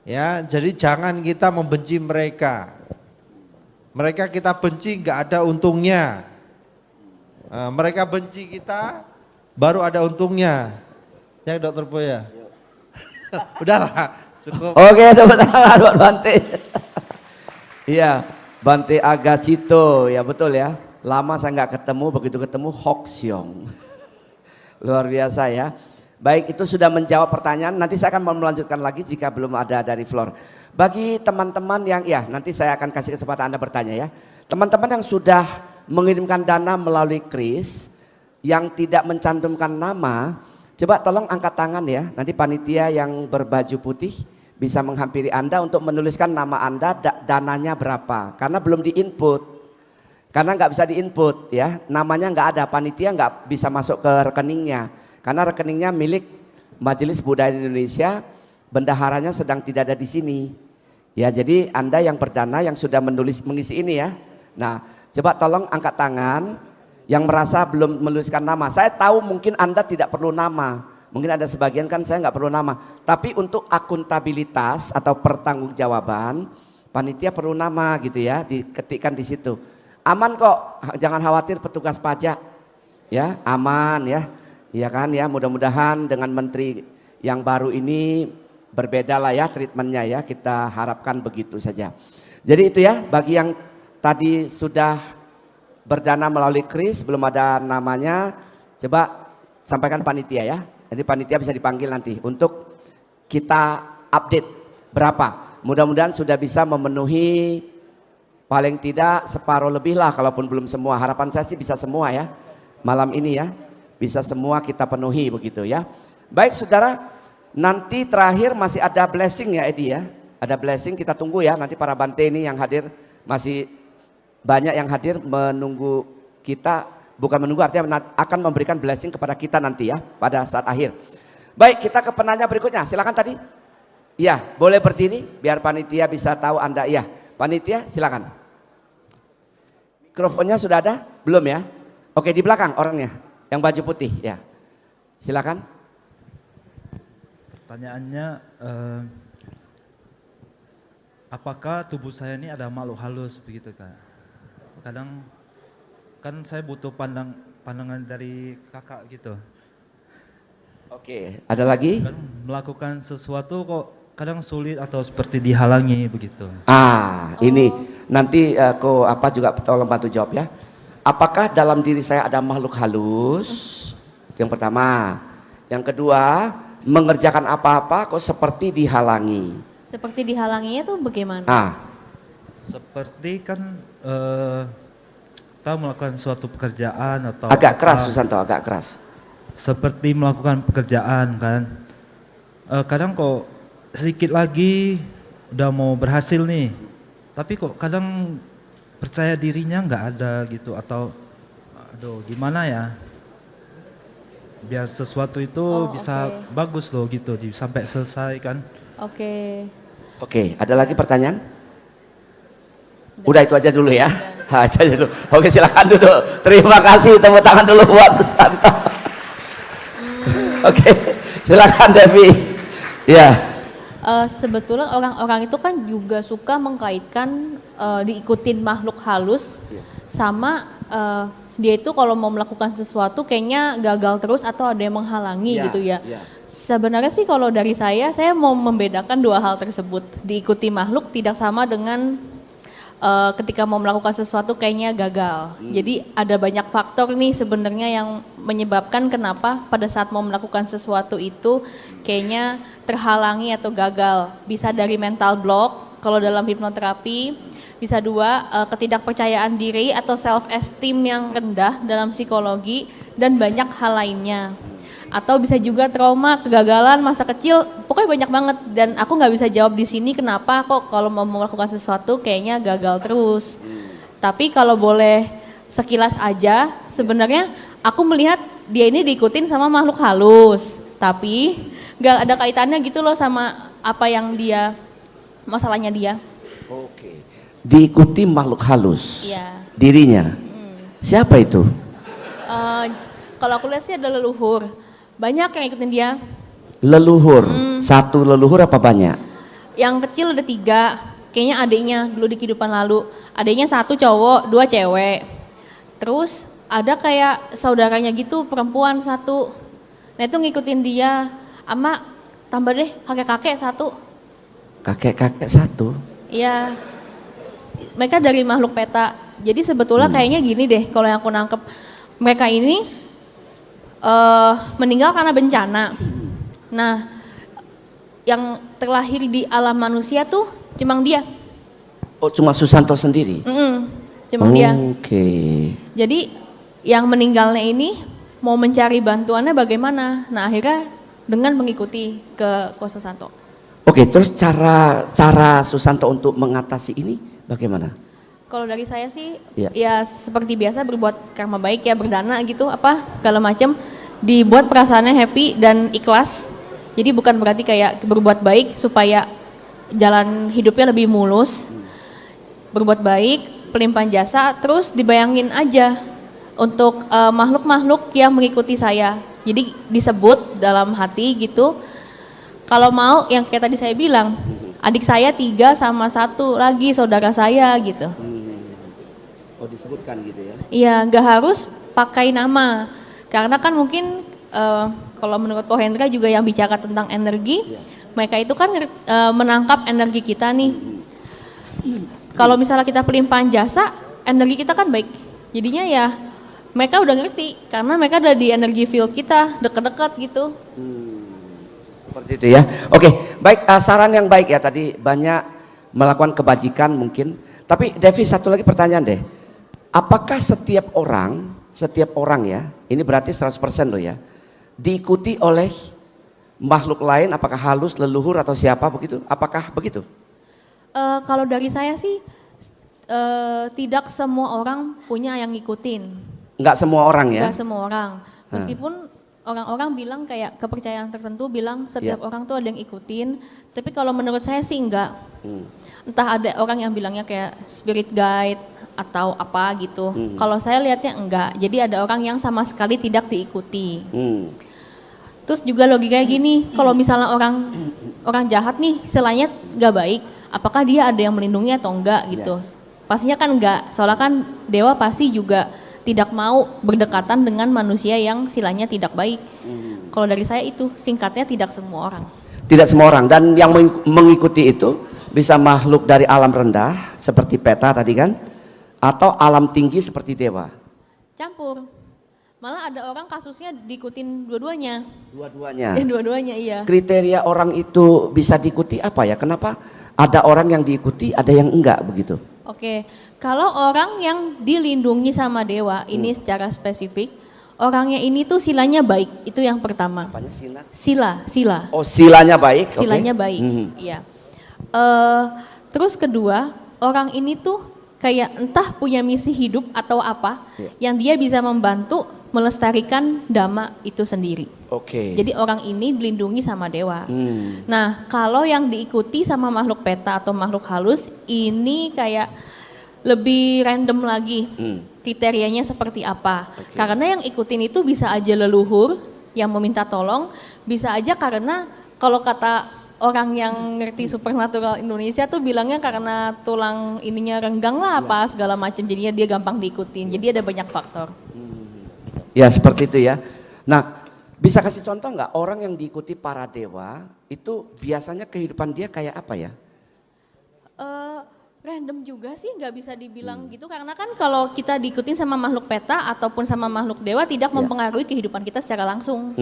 Ya, jadi jangan kita membenci mereka. Mereka kita benci nggak ada untungnya. Nah, mereka benci kita baru ada untungnya. Ya Dokter Boya. Udahlah, cukup. Oke, tepuk tangan buat Bante. Iya, Bante Agacito, ya betul ya. Lama saya nggak ketemu, begitu ketemu Hoksiong. Luar biasa ya. Baik, itu sudah menjawab pertanyaan. Nanti saya akan melanjutkan lagi jika belum ada dari floor. Bagi teman-teman yang, ya nanti saya akan kasih kesempatan Anda bertanya ya. Teman-teman yang sudah mengirimkan dana melalui KRIS, yang tidak mencantumkan nama, coba tolong angkat tangan ya. Nanti panitia yang berbaju putih bisa menghampiri Anda untuk menuliskan nama Anda, dananya berapa. Karena belum diinput. Karena nggak bisa diinput ya, namanya nggak ada, panitia nggak bisa masuk ke rekeningnya. Karena rekeningnya milik Majelis Budaya Indonesia, bendaharanya sedang tidak ada di sini. Ya, jadi Anda yang berdana yang sudah mengisi ini ya. Nah, coba tolong angkat tangan yang merasa belum menuliskan nama. Saya tahu mungkin Anda tidak perlu nama. Mungkin ada sebagian kan saya nggak perlu nama. Tapi untuk akuntabilitas atau pertanggungjawaban, panitia perlu nama gitu ya, diketikkan di situ. Aman kok, jangan khawatir petugas pajak. Ya, aman ya. Iya kan ya, mudah-mudahan dengan menteri yang baru ini berbeda lah ya treatmentnya ya, kita harapkan begitu saja. Jadi itu ya, bagi yang tadi sudah berdana melalui KRIS belum ada namanya, coba sampaikan panitia ya. Jadi panitia bisa dipanggil nanti untuk kita update berapa. Mudah-mudahan sudah bisa memenuhi paling tidak separuh lebih lah, kalaupun belum semua. Harapan saya sih bisa semua ya malam ini ya. Bisa semua kita penuhi begitu ya. Baik saudara, nanti terakhir masih ada blessing ya Edi ya. Ada blessing, kita tunggu ya, nanti para Bante ini yang hadir, masih banyak yang hadir menunggu kita, bukan menunggu artinya akan memberikan blessing kepada kita nanti ya pada saat akhir. Baik, kita ke penanya berikutnya, silakan tadi. Iya, boleh berdiri biar panitia bisa tahu Anda. Iya, panitia silakan. Mikrofonnya sudah ada? Belum ya? Oke, di belakang orangnya. Yang baju putih, ya. Silakan. Pertanyaannya, apakah tubuh saya ini ada makhluk halus begitu Kak? Kadang kan saya butuh pandangan dari kakak gitu. Oke, ada lagi? Kadang melakukan sesuatu kok kadang sulit atau seperti dihalangi begitu. Ini nanti aku juga tolong bantu jawab ya. Apakah dalam diri saya ada makhluk halus? Yang pertama. Yang kedua, mengerjakan apa-apa kok seperti dihalangi. Seperti dihalanginya tuh bagaimana? Seperti kan kita melakukan suatu pekerjaan atau agak keras Susanto, agak keras. Seperti melakukan pekerjaan kan. Kadang kok sedikit lagi udah mau berhasil nih. Tapi kok kadang percaya dirinya nggak ada gitu, atau aduh gimana ya biar sesuatu itu bisa bagus loh gitu sampai selesai kan. Oke, ada lagi pertanyaan? Udah itu aja dulu ya. Itu aja dulu. Oke, silakan duduk. Terima kasih, tepuk tangan dulu buat Susanto. Oke, silakan Devi. Ya. Sebetulnya orang-orang itu kan juga suka mengkaitkan diikutin makhluk halus sama dia itu kalau mau melakukan sesuatu kayaknya gagal terus atau ada yang menghalangi gitu ya. Sebenarnya sih kalau dari saya mau membedakan dua hal tersebut. Diikuti makhluk tidak sama dengan ketika mau melakukan sesuatu kayaknya gagal. Jadi ada banyak faktor nih sebenarnya yang menyebabkan kenapa pada saat mau melakukan sesuatu itu kayaknya terhalangi atau gagal. Bisa dari mental block kalau dalam hipnoterapi, Bisa dua, ketidakpercayaan diri atau self esteem yang rendah dalam psikologi dan banyak hal lainnya. Atau bisa juga trauma, kegagalan masa kecil, pokoknya banyak banget. Dan aku nggak bisa jawab di sini kenapa kok kalau mau melakukan sesuatu kayaknya gagal terus. Tapi kalau boleh sekilas aja, sebenarnya aku melihat dia ini diikutin sama makhluk halus. Tapi nggak ada kaitannya gitu loh sama apa yang dia, masalahnya dia. Oke. Diikuti makhluk halus. Iya. Dirinya. Siapa itu? Kalau aku lihat sih ada leluhur. Banyak yang ikutin dia. Leluhur. Satu leluhur apa banyak? Yang kecil ada 3, kayaknya adiknya dulu di kehidupan lalu. Adiknya 1 cowok, 2 cewek. Terus ada kayak saudaranya gitu, perempuan 1. Nah itu ngikutin dia, sama tambah deh kakek-kakek 1. Kakek-kakek 1? Iya, mereka dari makhluk peta. Jadi sebetulnya kayaknya gini deh, kalau yang aku nangkep, mereka ini meninggal karena bencana. Nah, yang terlahir di alam manusia tuh cuma dia. Oh, cuma Susanto sendiri? Cuma dia. Oke. Jadi yang meninggalnya ini mau mencari bantuannya bagaimana? Nah akhirnya dengan mengikuti ke Ko Susanto. Oke, terus cara Susanto untuk mengatasi ini bagaimana? Kalau dari saya sih Iya. ya seperti biasa berbuat karma baik ya, berdana gitu apa segala macam, dibuat perasaannya happy dan ikhlas. Jadi bukan berarti kayak berbuat baik supaya jalan hidupnya lebih mulus. Berbuat baik, pelimpahan jasa, terus dibayangin aja untuk makhluk-makhluk yang mengikuti saya. Jadi disebut dalam hati gitu. Kalau mau yang kayak tadi saya bilang, adik saya 3 sama 1 lagi saudara saya gitu. Oh, disebutkan gitu ya? Iya, nggak harus pakai nama. Karena kan mungkin kalau menurut Ko Hendra juga yang bicara tentang energi, mereka itu kan menangkap energi kita nih. Kalau misalnya kita pelimpahan jasa, energi kita kan baik. Jadinya ya mereka udah ngerti karena mereka ada di energi field kita, deket-deket gitu. Seperti itu ya. Oke, baik, saran yang baik ya tadi, banyak melakukan kebajikan mungkin. Tapi Devi, satu lagi pertanyaan deh. Apakah setiap orang ya, ini berarti 100% loh ya, diikuti oleh makhluk lain, apakah halus, leluhur atau siapa begitu? Apakah begitu? Kalau dari saya sih tidak semua orang punya yang ngikutin. Enggak semua orang ya? Enggak semua orang. Meskipun orang-orang bilang kayak kepercayaan tertentu bilang setiap orang tuh ada yang ikutin, tapi kalau menurut saya sih enggak. Entah ada orang yang bilangnya kayak spirit guide atau apa gitu. Kalau saya lihatnya enggak. Jadi ada orang yang sama sekali tidak diikuti. Terus juga logikanya gini, kalau misalnya orang jahat nih, istilahnya enggak baik, apakah dia ada yang melindungi atau enggak gitu. Pastinya kan enggak, soalnya kan dewa pasti juga tidak mau berdekatan dengan manusia yang silanya tidak baik. Kalau dari saya itu singkatnya tidak semua orang. Tidak semua orang, dan yang mengikuti itu bisa makhluk dari alam rendah seperti peta tadi kan, atau alam tinggi seperti dewa. Campur. Malah ada orang kasusnya diikutin dua-duanya. Dua-duanya. Dua-duanya iya. Kriteria orang itu bisa diikuti apa ya? Kenapa ada orang yang diikuti, ada yang enggak begitu? Oke, kalau orang yang dilindungi sama dewa, ini secara spesifik, orangnya ini tuh silanya baik, itu yang pertama. Apanya sila? Sila. Oh, silanya baik. oke. Silanya baik, iya. Terus kedua, orang ini tuh kayak entah punya misi hidup atau apa, yang dia bisa membantu melestarikan dhamma itu sendiri. Oke. Jadi orang ini dilindungi sama dewa. Nah, kalau yang diikuti sama makhluk peta atau makhluk halus, ini kayak lebih random lagi. Kriterianya seperti apa. Karena yang ikutin itu bisa aja leluhur yang meminta tolong, bisa aja karena kalau kata orang yang ngerti supernatural Indonesia tuh bilangnya karena tulang ininya renggang lah apa segala macam, jadinya dia gampang diikutin. Jadi ada banyak faktor. Ya seperti itu ya. Nah, bisa kasih contoh nggak orang yang diikuti para dewa itu biasanya kehidupan dia kayak apa ya? Random juga sih, nggak bisa dibilang gitu karena kan kalau kita diikutin sama makhluk peta ataupun sama makhluk dewa tidak mempengaruhi kehidupan kita secara langsung.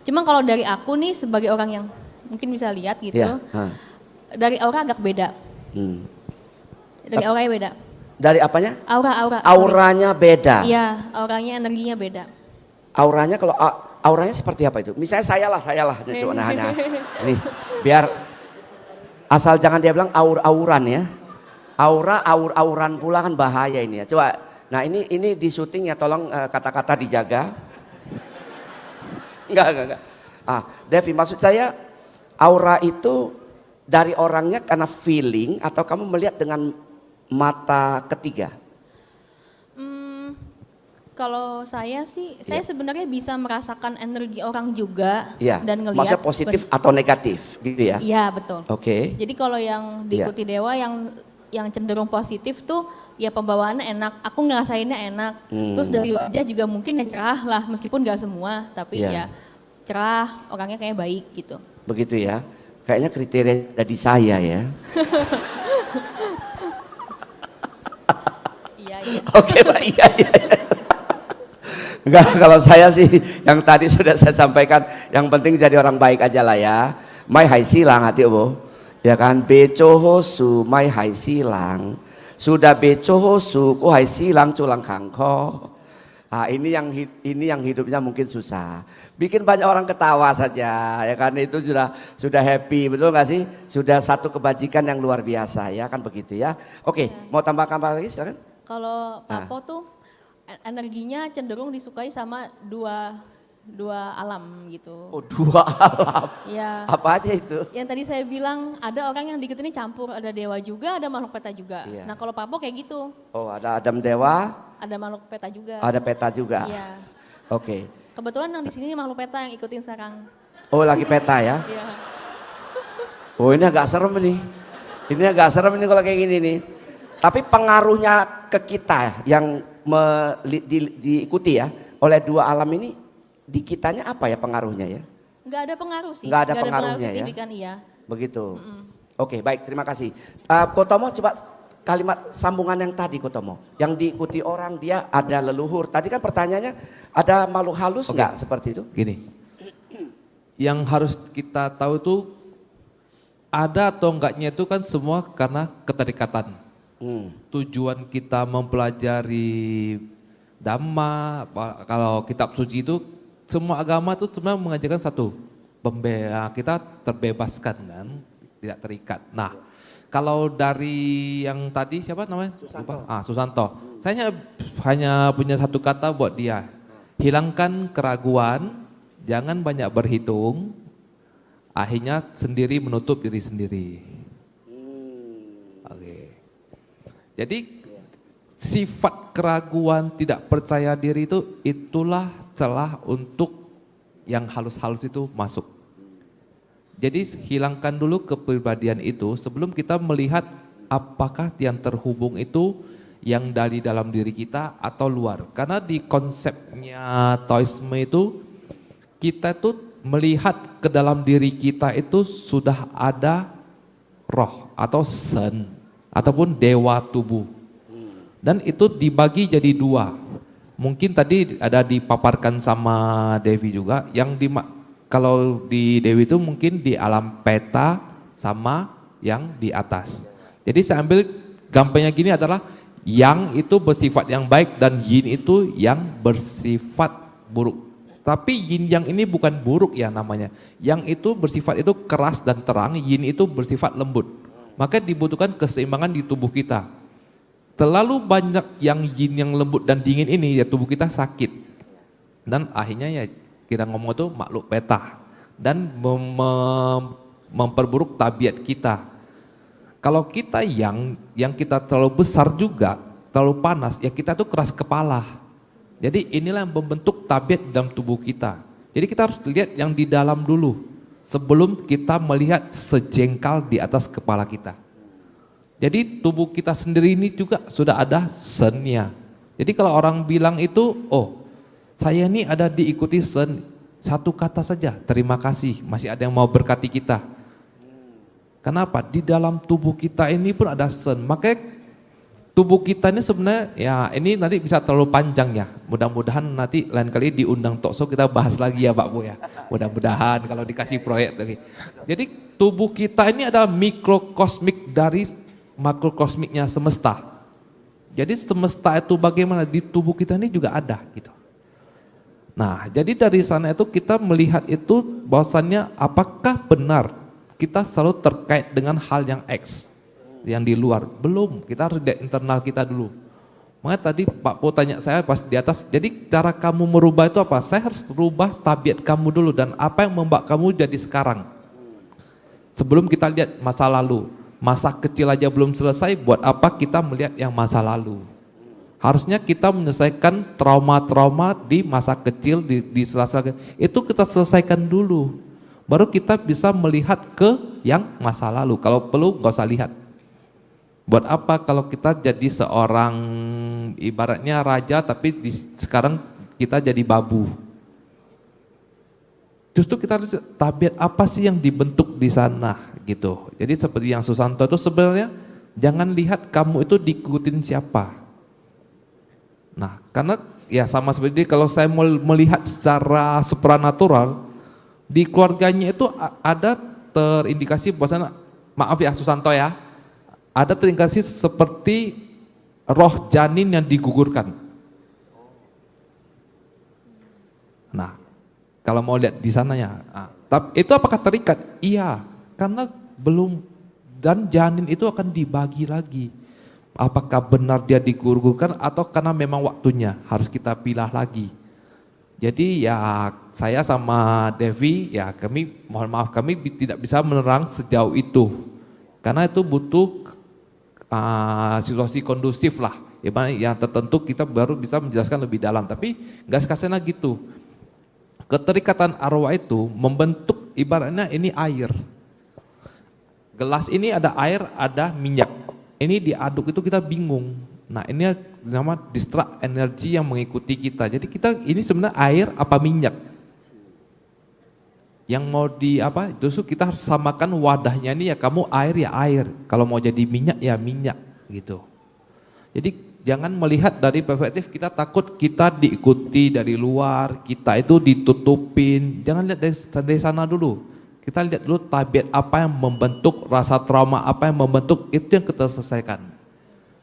Cuma kalau dari aku nih sebagai orang yang mungkin bisa lihat gitu, dari aura agak beda. Dari auranya beda. Dari apanya? Aura. Auranya beda. Iya, auranya energinya beda. Auranya kalau auranya seperti apa itu? Misalnya saya lah, coba hanya nih biar asal jangan dia bilang aur-auran ya. Aur-auran pula kan bahaya ini ya. Coba, nah ini di syuting ya, tolong kata-kata dijaga. Enggak. Devi, maksud saya aura itu dari orangnya karena feeling atau kamu melihat dengan mata ketiga? Kalau saya sih, saya sebenarnya bisa merasakan energi orang juga Iya. dan ngelihat. Maksudnya positif atau negatif gitu ya? Iya betul. Oke. Jadi kalau yang diikuti Dewa yang cenderung positif tuh ya pembawaannya enak, aku ngerasainnya enak. Terus dari wajah juga mungkin ya cerah lah, meskipun gak semua, tapi Iya. ya cerah, orangnya kayak baik gitu. Begitu ya. Kayaknya kriteria dari saya ya. Iya. Oke, Pak. Iya. Enggak, kalau saya sih yang tadi sudah saya sampaikan, yang penting jadi orang baik aja lah ya. Mai hai silang hati bu. Ya kan, becoho su mai hai silang. Sudah becoho su ku hai silang culang kangko. Nah, ini yang hidupnya mungkin susah. Bikin banyak orang ketawa saja, ya kan, itu sudah happy, betul nggak sih? Sudah satu kebajikan yang luar biasa, ya kan begitu ya. Oke, mau tambahkan apa lagi silakan. Kalau Papo tuh energinya cenderung disukai sama dua alam gitu. Oh, dua alam. Ya. Apa aja itu? Yang tadi saya bilang ada orang yang dikit ini campur, ada dewa juga, ada makhluk peta juga. Iya. Nah kalau Papo kayak gitu, Oh, ada Adam Dewa, ada makhluk peta juga. ada peta juga. Iya. Oke. Kebetulan yang di sini makhluk peta yang ikutin sekarang. Oh, lagi peta ya. Iya. Oh, ini agak serem nih. Ini agak serem nih kalau kayak gini nih. Tapi pengaruhnya ke kita yang diikuti ya oleh dua alam ini, di kitanya apa ya pengaruhnya ya? Nggak ada pengaruh sih. Nggak ada pengaruh pengaruhnya ya? signifikan, iya. Begitu. Oke, baik, terima kasih. Kotomo, coba kalimat sambungan yang tadi Kotomo. Yang diikuti orang dia ada leluhur. Tadi kan pertanyaannya ada makhluk halus nggak seperti itu? Gini, yang harus kita tahu tuh ada atau enggaknya itu kan semua karena keterikatan. Tujuan kita mempelajari Dhamma, kalau kitab suci itu semua agama itu sebenarnya mengajarkan satu, kita terbebaskan kan, tidak terikat. Nah, kalau dari yang tadi siapa namanya? Susanto. Susanto. Saya hanya punya satu kata buat dia. Hilangkan keraguan, jangan banyak berhitung, akhirnya sendiri menutup diri sendiri. Oke. Jadi sifat keraguan, tidak percaya diri itulah celah untuk yang halus-halus itu masuk. Jadi hilangkan dulu kepribadian itu sebelum kita melihat apakah yang terhubung itu yang dari dalam diri kita atau luar. Karena di konsepnya Taoisme itu kita tuh melihat ke dalam diri kita itu sudah ada roh atau sen ataupun dewa tubuh. Dan itu dibagi jadi dua. Mungkin tadi ada dipaparkan sama Devi juga, yang kalau di Dewi itu mungkin di alam peta sama yang di atas. Jadi saya ambil gampangnya gini adalah yang itu bersifat yang baik dan yin itu yang bersifat buruk. Tapi yin yang ini bukan buruk ya namanya. Yang itu bersifat itu keras dan terang, yin itu bersifat lembut. Maka dibutuhkan keseimbangan di tubuh kita. Terlalu banyak yang yin yang lembut dan dingin ini ya tubuh kita sakit. Dan akhirnya ya kita ngomong itu makhluk peta dan memperburuk tabiat kita. Kalau kita yang kita terlalu besar juga, terlalu panas, ya kita tuh keras kepala. Jadi inilah yang membentuk tabiat dalam tubuh kita. Jadi kita harus lihat yang di dalam dulu sebelum kita melihat sejengkal di atas kepala kita. Jadi tubuh kita sendiri ini juga sudah ada sennya. Jadi kalau orang bilang itu, oh saya ini ada diikuti sen, satu kata saja, terima kasih, masih ada yang mau berkati kita. Kenapa? Di dalam tubuh kita ini pun ada sen. Makanya tubuh kita ini sebenarnya, ya ini nanti bisa terlalu panjang ya. Mudah-mudahan nanti lain kali diundang Tokso kita bahas lagi ya Pak Bu ya. Mudah-mudahan kalau dikasih proyek lagi. Jadi tubuh kita ini adalah mikrokosmik dari makrokosmiknya semesta. Jadi semesta itu bagaimana di tubuh kita ini juga ada gitu. Nah, jadi dari sana itu kita melihat itu bahwasannya apakah benar kita selalu terkait dengan hal yang X yang di luar? Belum, kita harus lihat internal kita dulu. Makanya tadi Pak Po tanya saya pas di atas, jadi cara kamu merubah itu apa? Saya harus rubah tabiat kamu dulu dan apa yang membuat kamu jadi sekarang. Sebelum kita lihat masa lalu, masa kecil aja belum selesai, buat apa kita melihat yang masa lalu? Harusnya kita menyelesaikan trauma-trauma di masa kecil, di sela-sela itu kita selesaikan dulu. Baru kita bisa melihat ke yang masa lalu. Kalau perlu nggak usah lihat. Buat apa kalau kita jadi seorang ibaratnya raja tapi sekarang kita jadi babu. Justru kita harus tabiat apa sih yang dibentuk di sana gitu. Jadi seperti yang Susanto itu sebenarnya jangan lihat kamu itu diikutin siapa. Nah, karena ya sama seperti kalau saya melihat secara supranatural di keluarganya itu ada terindikasi bahwasanya, maaf ya Susanto ya, ada terindikasi seperti roh janin yang digugurkan. Nah, kalau mau lihat di sananya, tapi itu apakah terikat? Iya, karena belum, dan janin itu akan dibagi lagi. Apakah benar dia digugurkan atau karena memang waktunya harus kita pilah lagi. Jadi ya saya sama Devi ya kami mohon maaf kami tidak bisa menerang sejauh itu karena itu butuh situasi kondusif lah. Yang tertentu kita baru bisa menjelaskan lebih dalam. Tapi nggak sekasihnya gitu. Keterikatan arwah itu membentuk ibaratnya ini air. Gelas ini ada air, ada minyak. Ini diaduk itu kita bingung. Nah ini nama distract energi yang mengikuti kita. Jadi kita ini sebenarnya air apa minyak? Yang mau di apa? Justru kita harus samakan wadahnya ini ya kamu air ya air. Kalau mau jadi minyak ya minyak gitu. Jadi jangan melihat dari perspektif kita takut kita diikuti dari luar, kita itu ditutupin. Jangan lihat dari sana dulu. Kita lihat dulu tabiat apa yang membentuk rasa trauma, apa yang membentuk itu yang kita selesaikan.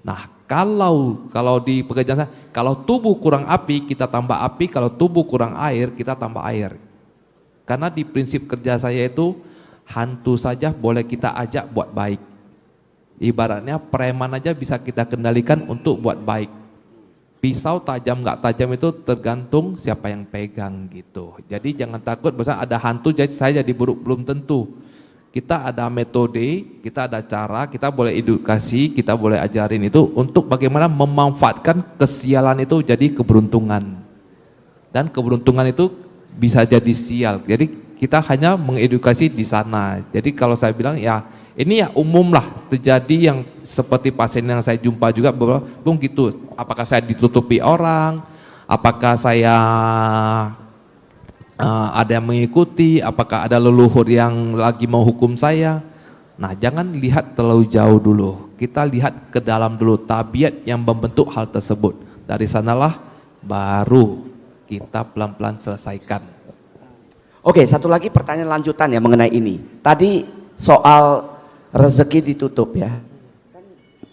Nah, kalau di pekerjaan saya, kalau tubuh kurang api kita tambah api, kalau tubuh kurang air kita tambah air. Karena di prinsip kerja saya itu hantu saja boleh kita ajak buat baik. Ibaratnya preman aja bisa kita kendalikan untuk buat baik. Pisau tajam nggak tajam itu tergantung siapa yang pegang gitu. Jadi jangan takut bahwa ada hantu jadi saya jadi buruk, belum tentu. Kita ada metode, kita ada cara, kita boleh edukasi, kita boleh ajarin itu untuk bagaimana memanfaatkan kesialan itu jadi keberuntungan. Dan keberuntungan itu bisa jadi sial. Jadi kita hanya mengedukasi di sana. Jadi kalau saya bilang ya ini ya umum lah terjadi yang seperti pasien yang saya jumpa juga belum gitu. Apakah saya ditutupi orang, apakah saya ada yang mengikuti, apakah ada leluhur yang lagi mau hukum saya. Nah jangan lihat terlalu jauh dulu, kita lihat ke dalam dulu tabiat yang membentuk hal tersebut. Dari sanalah baru kita pelan-pelan selesaikan. Oke, satu lagi pertanyaan lanjutan ya mengenai ini. Tadi soal rezeki ditutup ya.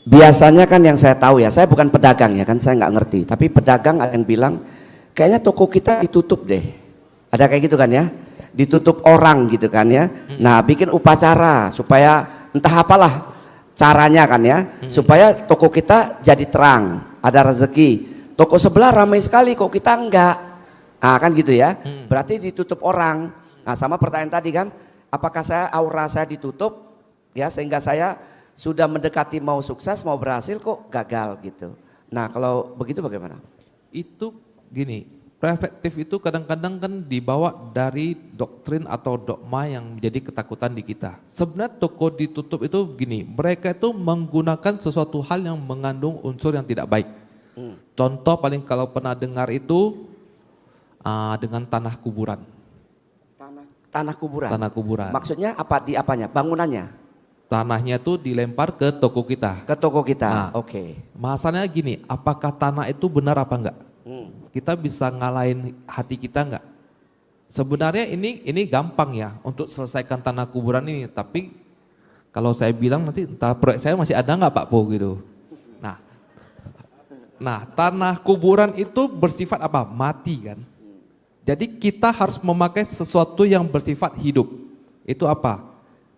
Biasanya kan yang saya tahu ya, saya bukan pedagang ya kan, saya nggak ngerti. Tapi pedagang ada yang bilang, kayaknya toko kita ditutup deh. Ada kayak gitu kan ya, ditutup orang gitu kan ya. Nah bikin upacara supaya entah apalah caranya kan ya, supaya toko kita jadi terang, ada rezeki. Toko sebelah ramai sekali kok kita enggak. Nah kan gitu ya, berarti ditutup orang. Nah sama pertanyaan tadi kan, apakah aura saya ditutup? Ya sehingga saya sudah mendekati mau sukses mau berhasil kok gagal gitu. Nah kalau begitu bagaimana? Itu gini, perspektif itu kadang-kadang kan dibawa dari doktrin atau dogma yang menjadi ketakutan di kita. Sebenarnya toko ditutup itu gini, mereka itu menggunakan sesuatu hal yang mengandung unsur yang tidak baik. Contoh paling kalau pernah dengar itu dengan tanah kuburan. Tanah kuburan. Tanah kuburan. Maksudnya apa di apanya? Bangunannya? Tanahnya itu dilempar ke toko kita. Ke toko kita. Nah, oke. Masalahnya gini, apakah tanah itu benar apa enggak? Kita bisa ngalahin hati kita enggak? Sebenarnya ini gampang ya untuk selesaikan tanah kuburan ini, tapi Kalau saya bilang nanti entah proyek saya masih ada nggak Pak Po gitu. Nah, tanah kuburan itu bersifat apa? Mati kan. Jadi kita harus memakai sesuatu yang bersifat hidup. Itu apa?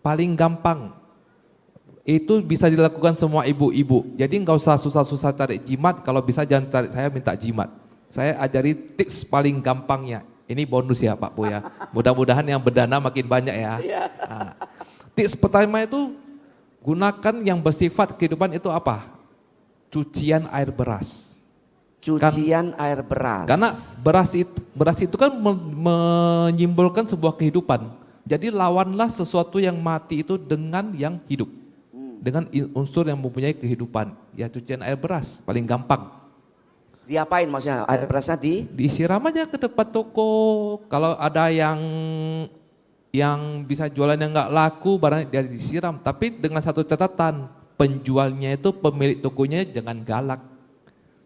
Paling gampang. Itu bisa dilakukan semua ibu-ibu. Jadi nggak usah susah-susah cari jimat. Kalau bisa jangan cari saya minta jimat. Saya ajari tips paling gampangnya. Ini bonus ya Pak Po ya. Mudah-mudahan yang berdana makin banyak ya. Nah, tips pertama itu gunakan yang bersifat kehidupan itu apa? Cucian air beras. Cucian air beras. Karena beras itu kan menyimbolkan sebuah kehidupan. Jadi lawanlah sesuatu yang mati itu dengan yang hidup. Dengan unsur yang mempunyai kehidupan. Ya cucian air beras paling gampang. Diapain maksudnya? Air berasnya Disiram aja ke depan toko. Kalau ada yang bisa jualan yang nggak laku barang dia disiram. Tapi dengan satu catatan, penjualnya itu pemilik tokonya jangan galak.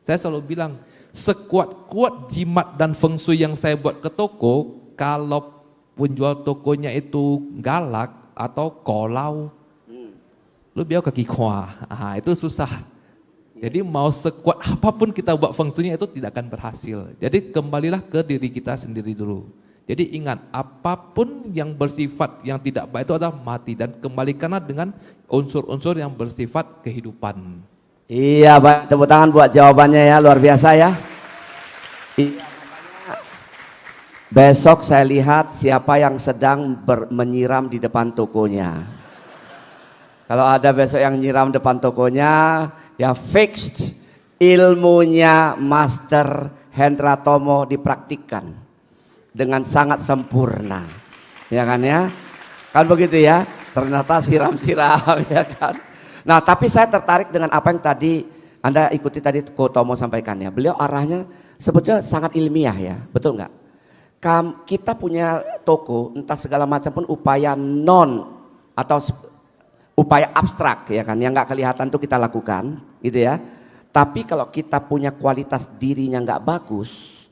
Saya selalu bilang, sekuat-kuat jimat dan feng shui yang saya buat ke toko, kalau penjual tokonya itu galak atau kolau, lu biar kaki kuah, itu susah. Jadi mau sekuat apapun kita buat feng shui-nya itu tidak akan berhasil. Jadi kembalilah ke diri kita sendiri dulu. Jadi ingat, apapun yang bersifat yang tidak baik itu adalah mati dan kembalikanlah dengan unsur-unsur yang bersifat kehidupan. Iya, Pak. Tepuk tangan buat jawabannya ya, luar biasa ya. Iya, besok saya lihat siapa yang sedang menyiram di depan tokonya. Kalau ada besok yang nyiram depan tokonya, ya fixed ilmunya Master Hendra Tomo dipraktikkan dengan sangat sempurna, ya kan ya, kan begitu ya, ternyata siram-siram ya kan. Nah tapi saya tertarik dengan apa yang tadi Anda ikuti tadi Ko Tomo sampaikan ya, beliau arahnya sebetulnya sangat ilmiah ya, betul nggak? Kita punya toko entah segala macam pun upaya non atau upaya abstrak ya kan, yang nggak kelihatan tuh kita lakukan gitu ya. Tapi kalau kita punya kualitas dirinya nggak bagus,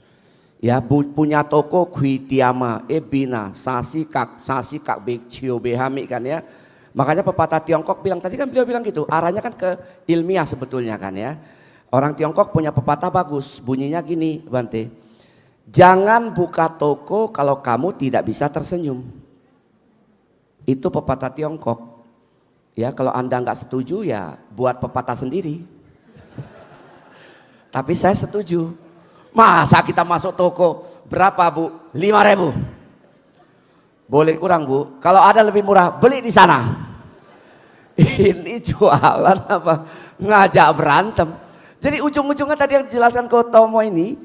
ya punya toko kui tiama ebina sasi kak bekcio behami kan ya. Makanya pepatah Tiongkok bilang tadi kan, beliau bilang gitu, arahnya kan ke ilmiah sebetulnya kan ya. Orang Tiongkok punya pepatah bagus, bunyinya gini Bante, jangan buka toko kalau kamu tidak bisa tersenyum. Itu pepatah Tiongkok. Ya kalau Anda nggak setuju ya buat pepatah sendiri. Tapi saya setuju. Masa kita masuk toko berapa Bu? 5.000. Boleh kurang Bu? Kalau ada lebih murah beli di sana. Ini jualan apa? Ngajak berantem. Jadi ujung-ujungnya tadi yang dijelaskan Ko Tomo ini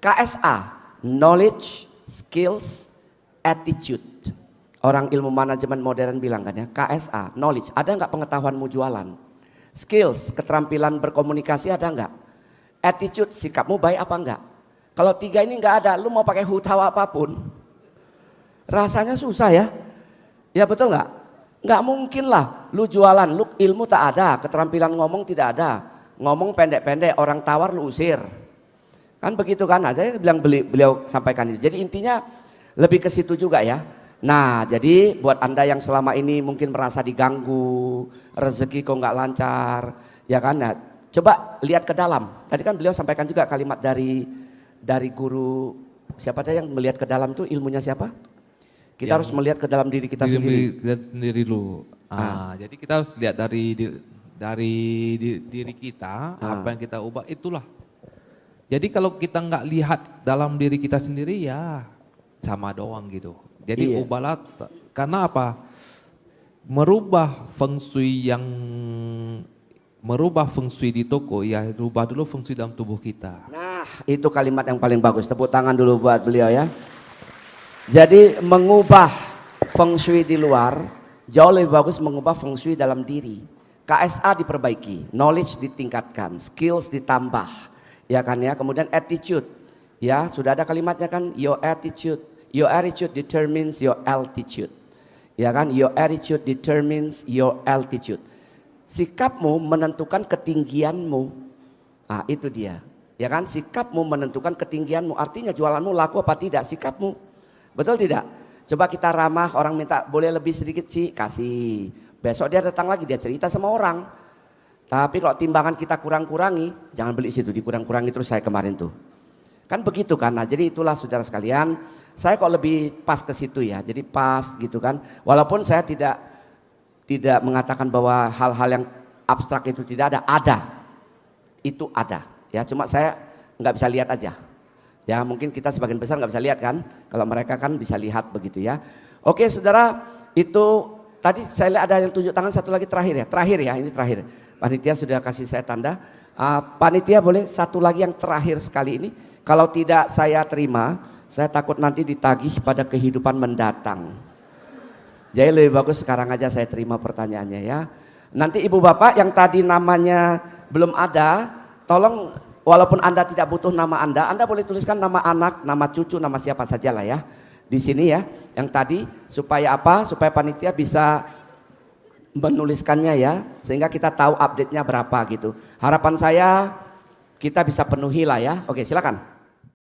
KSA, knowledge, skills, attitude. Orang ilmu manajemen modern bilang kan ya, KSA, knowledge, ada nggak pengetahuanmu jualan? Skills, keterampilan berkomunikasi ada nggak? Attitude, sikapmu baik apa enggak? Kalau 3 ini nggak ada, lu mau pakai hutawa apapun, rasanya susah ya. Ya betul nggak? Nggak mungkin lah, lu jualan, lu ilmu tak ada, keterampilan ngomong tidak ada, ngomong pendek-pendek, orang tawar lu usir. Kan begitu kan? Nah, saya bilang beliau sampaikan itu. Jadi intinya lebih ke situ juga ya. Nah jadi buat Anda yang selama ini mungkin merasa diganggu, rezeki kok nggak lancar, ya kan? Nah, coba lihat ke dalam. Tadi kan beliau sampaikan juga kalimat dari guru, siapa tadi yang melihat ke dalam tuh ilmunya siapa? Kita harus melihat ke dalam diri kita sendiri. Sendiri dulu. Jadi kita harus lihat dari diri kita, apa yang kita ubah itulah. Jadi kalau kita nggak lihat dalam diri kita sendiri ya sama doang gitu. Jadi ubahlah, karena apa? Merubah feng shui di toko, ya rubah dulu feng shui dalam tubuh kita. Nah itu kalimat yang paling bagus, tepuk tangan dulu buat beliau ya. Jadi mengubah feng shui di luar jauh lebih bagus mengubah feng shui dalam diri. KSA diperbaiki, knowledge ditingkatkan, skills ditambah, ya kan ya. Kemudian attitude, ya sudah ada kalimatnya kan, your attitude determines your altitude, ya kan. Your attitude determines your altitude. Sikapmu menentukan ketinggianmu. Nah itu dia, ya kan. Sikapmu menentukan ketinggianmu. Artinya jualanmu laku apa tidak, sikapmu. Betul tidak? Coba kita ramah, orang minta boleh lebih sedikit sih, kasih. Besok dia datang lagi, dia cerita sama orang. Tapi kalau timbangan kita kurang-kurangi, jangan beli situ, dikurang-kurangi terus saya kemarin tuh. Kan begitu kan, nah jadi itulah saudara sekalian, saya kok lebih pas ke situ ya, jadi pas gitu kan. Walaupun saya tidak mengatakan bahwa hal-hal yang abstrak itu tidak ada. Itu ada, ya cuma saya nggak bisa lihat aja. Ya mungkin kita sebagian besar nggak bisa lihat kan, kalau mereka kan bisa lihat begitu ya. Oke saudara, itu tadi saya lihat ada yang tunjuk tangan satu lagi terakhir ya, ini terakhir. Panitia sudah kasih saya tanda. Panitia boleh satu lagi yang terakhir sekali ini. Kalau tidak saya terima, saya takut nanti ditagih pada kehidupan mendatang. Jadi lebih bagus sekarang aja saya terima pertanyaannya ya. Nanti ibu bapak yang tadi namanya belum ada, tolong walaupun Anda tidak butuh nama Anda boleh tuliskan nama anak, nama cucu, nama siapa saja lah ya. Di sini ya, yang tadi supaya apa? Supaya panitia bisa menuliskannya ya, sehingga kita tahu update-nya berapa gitu. Harapan saya kita bisa penuhi lah ya. Oke, silakan.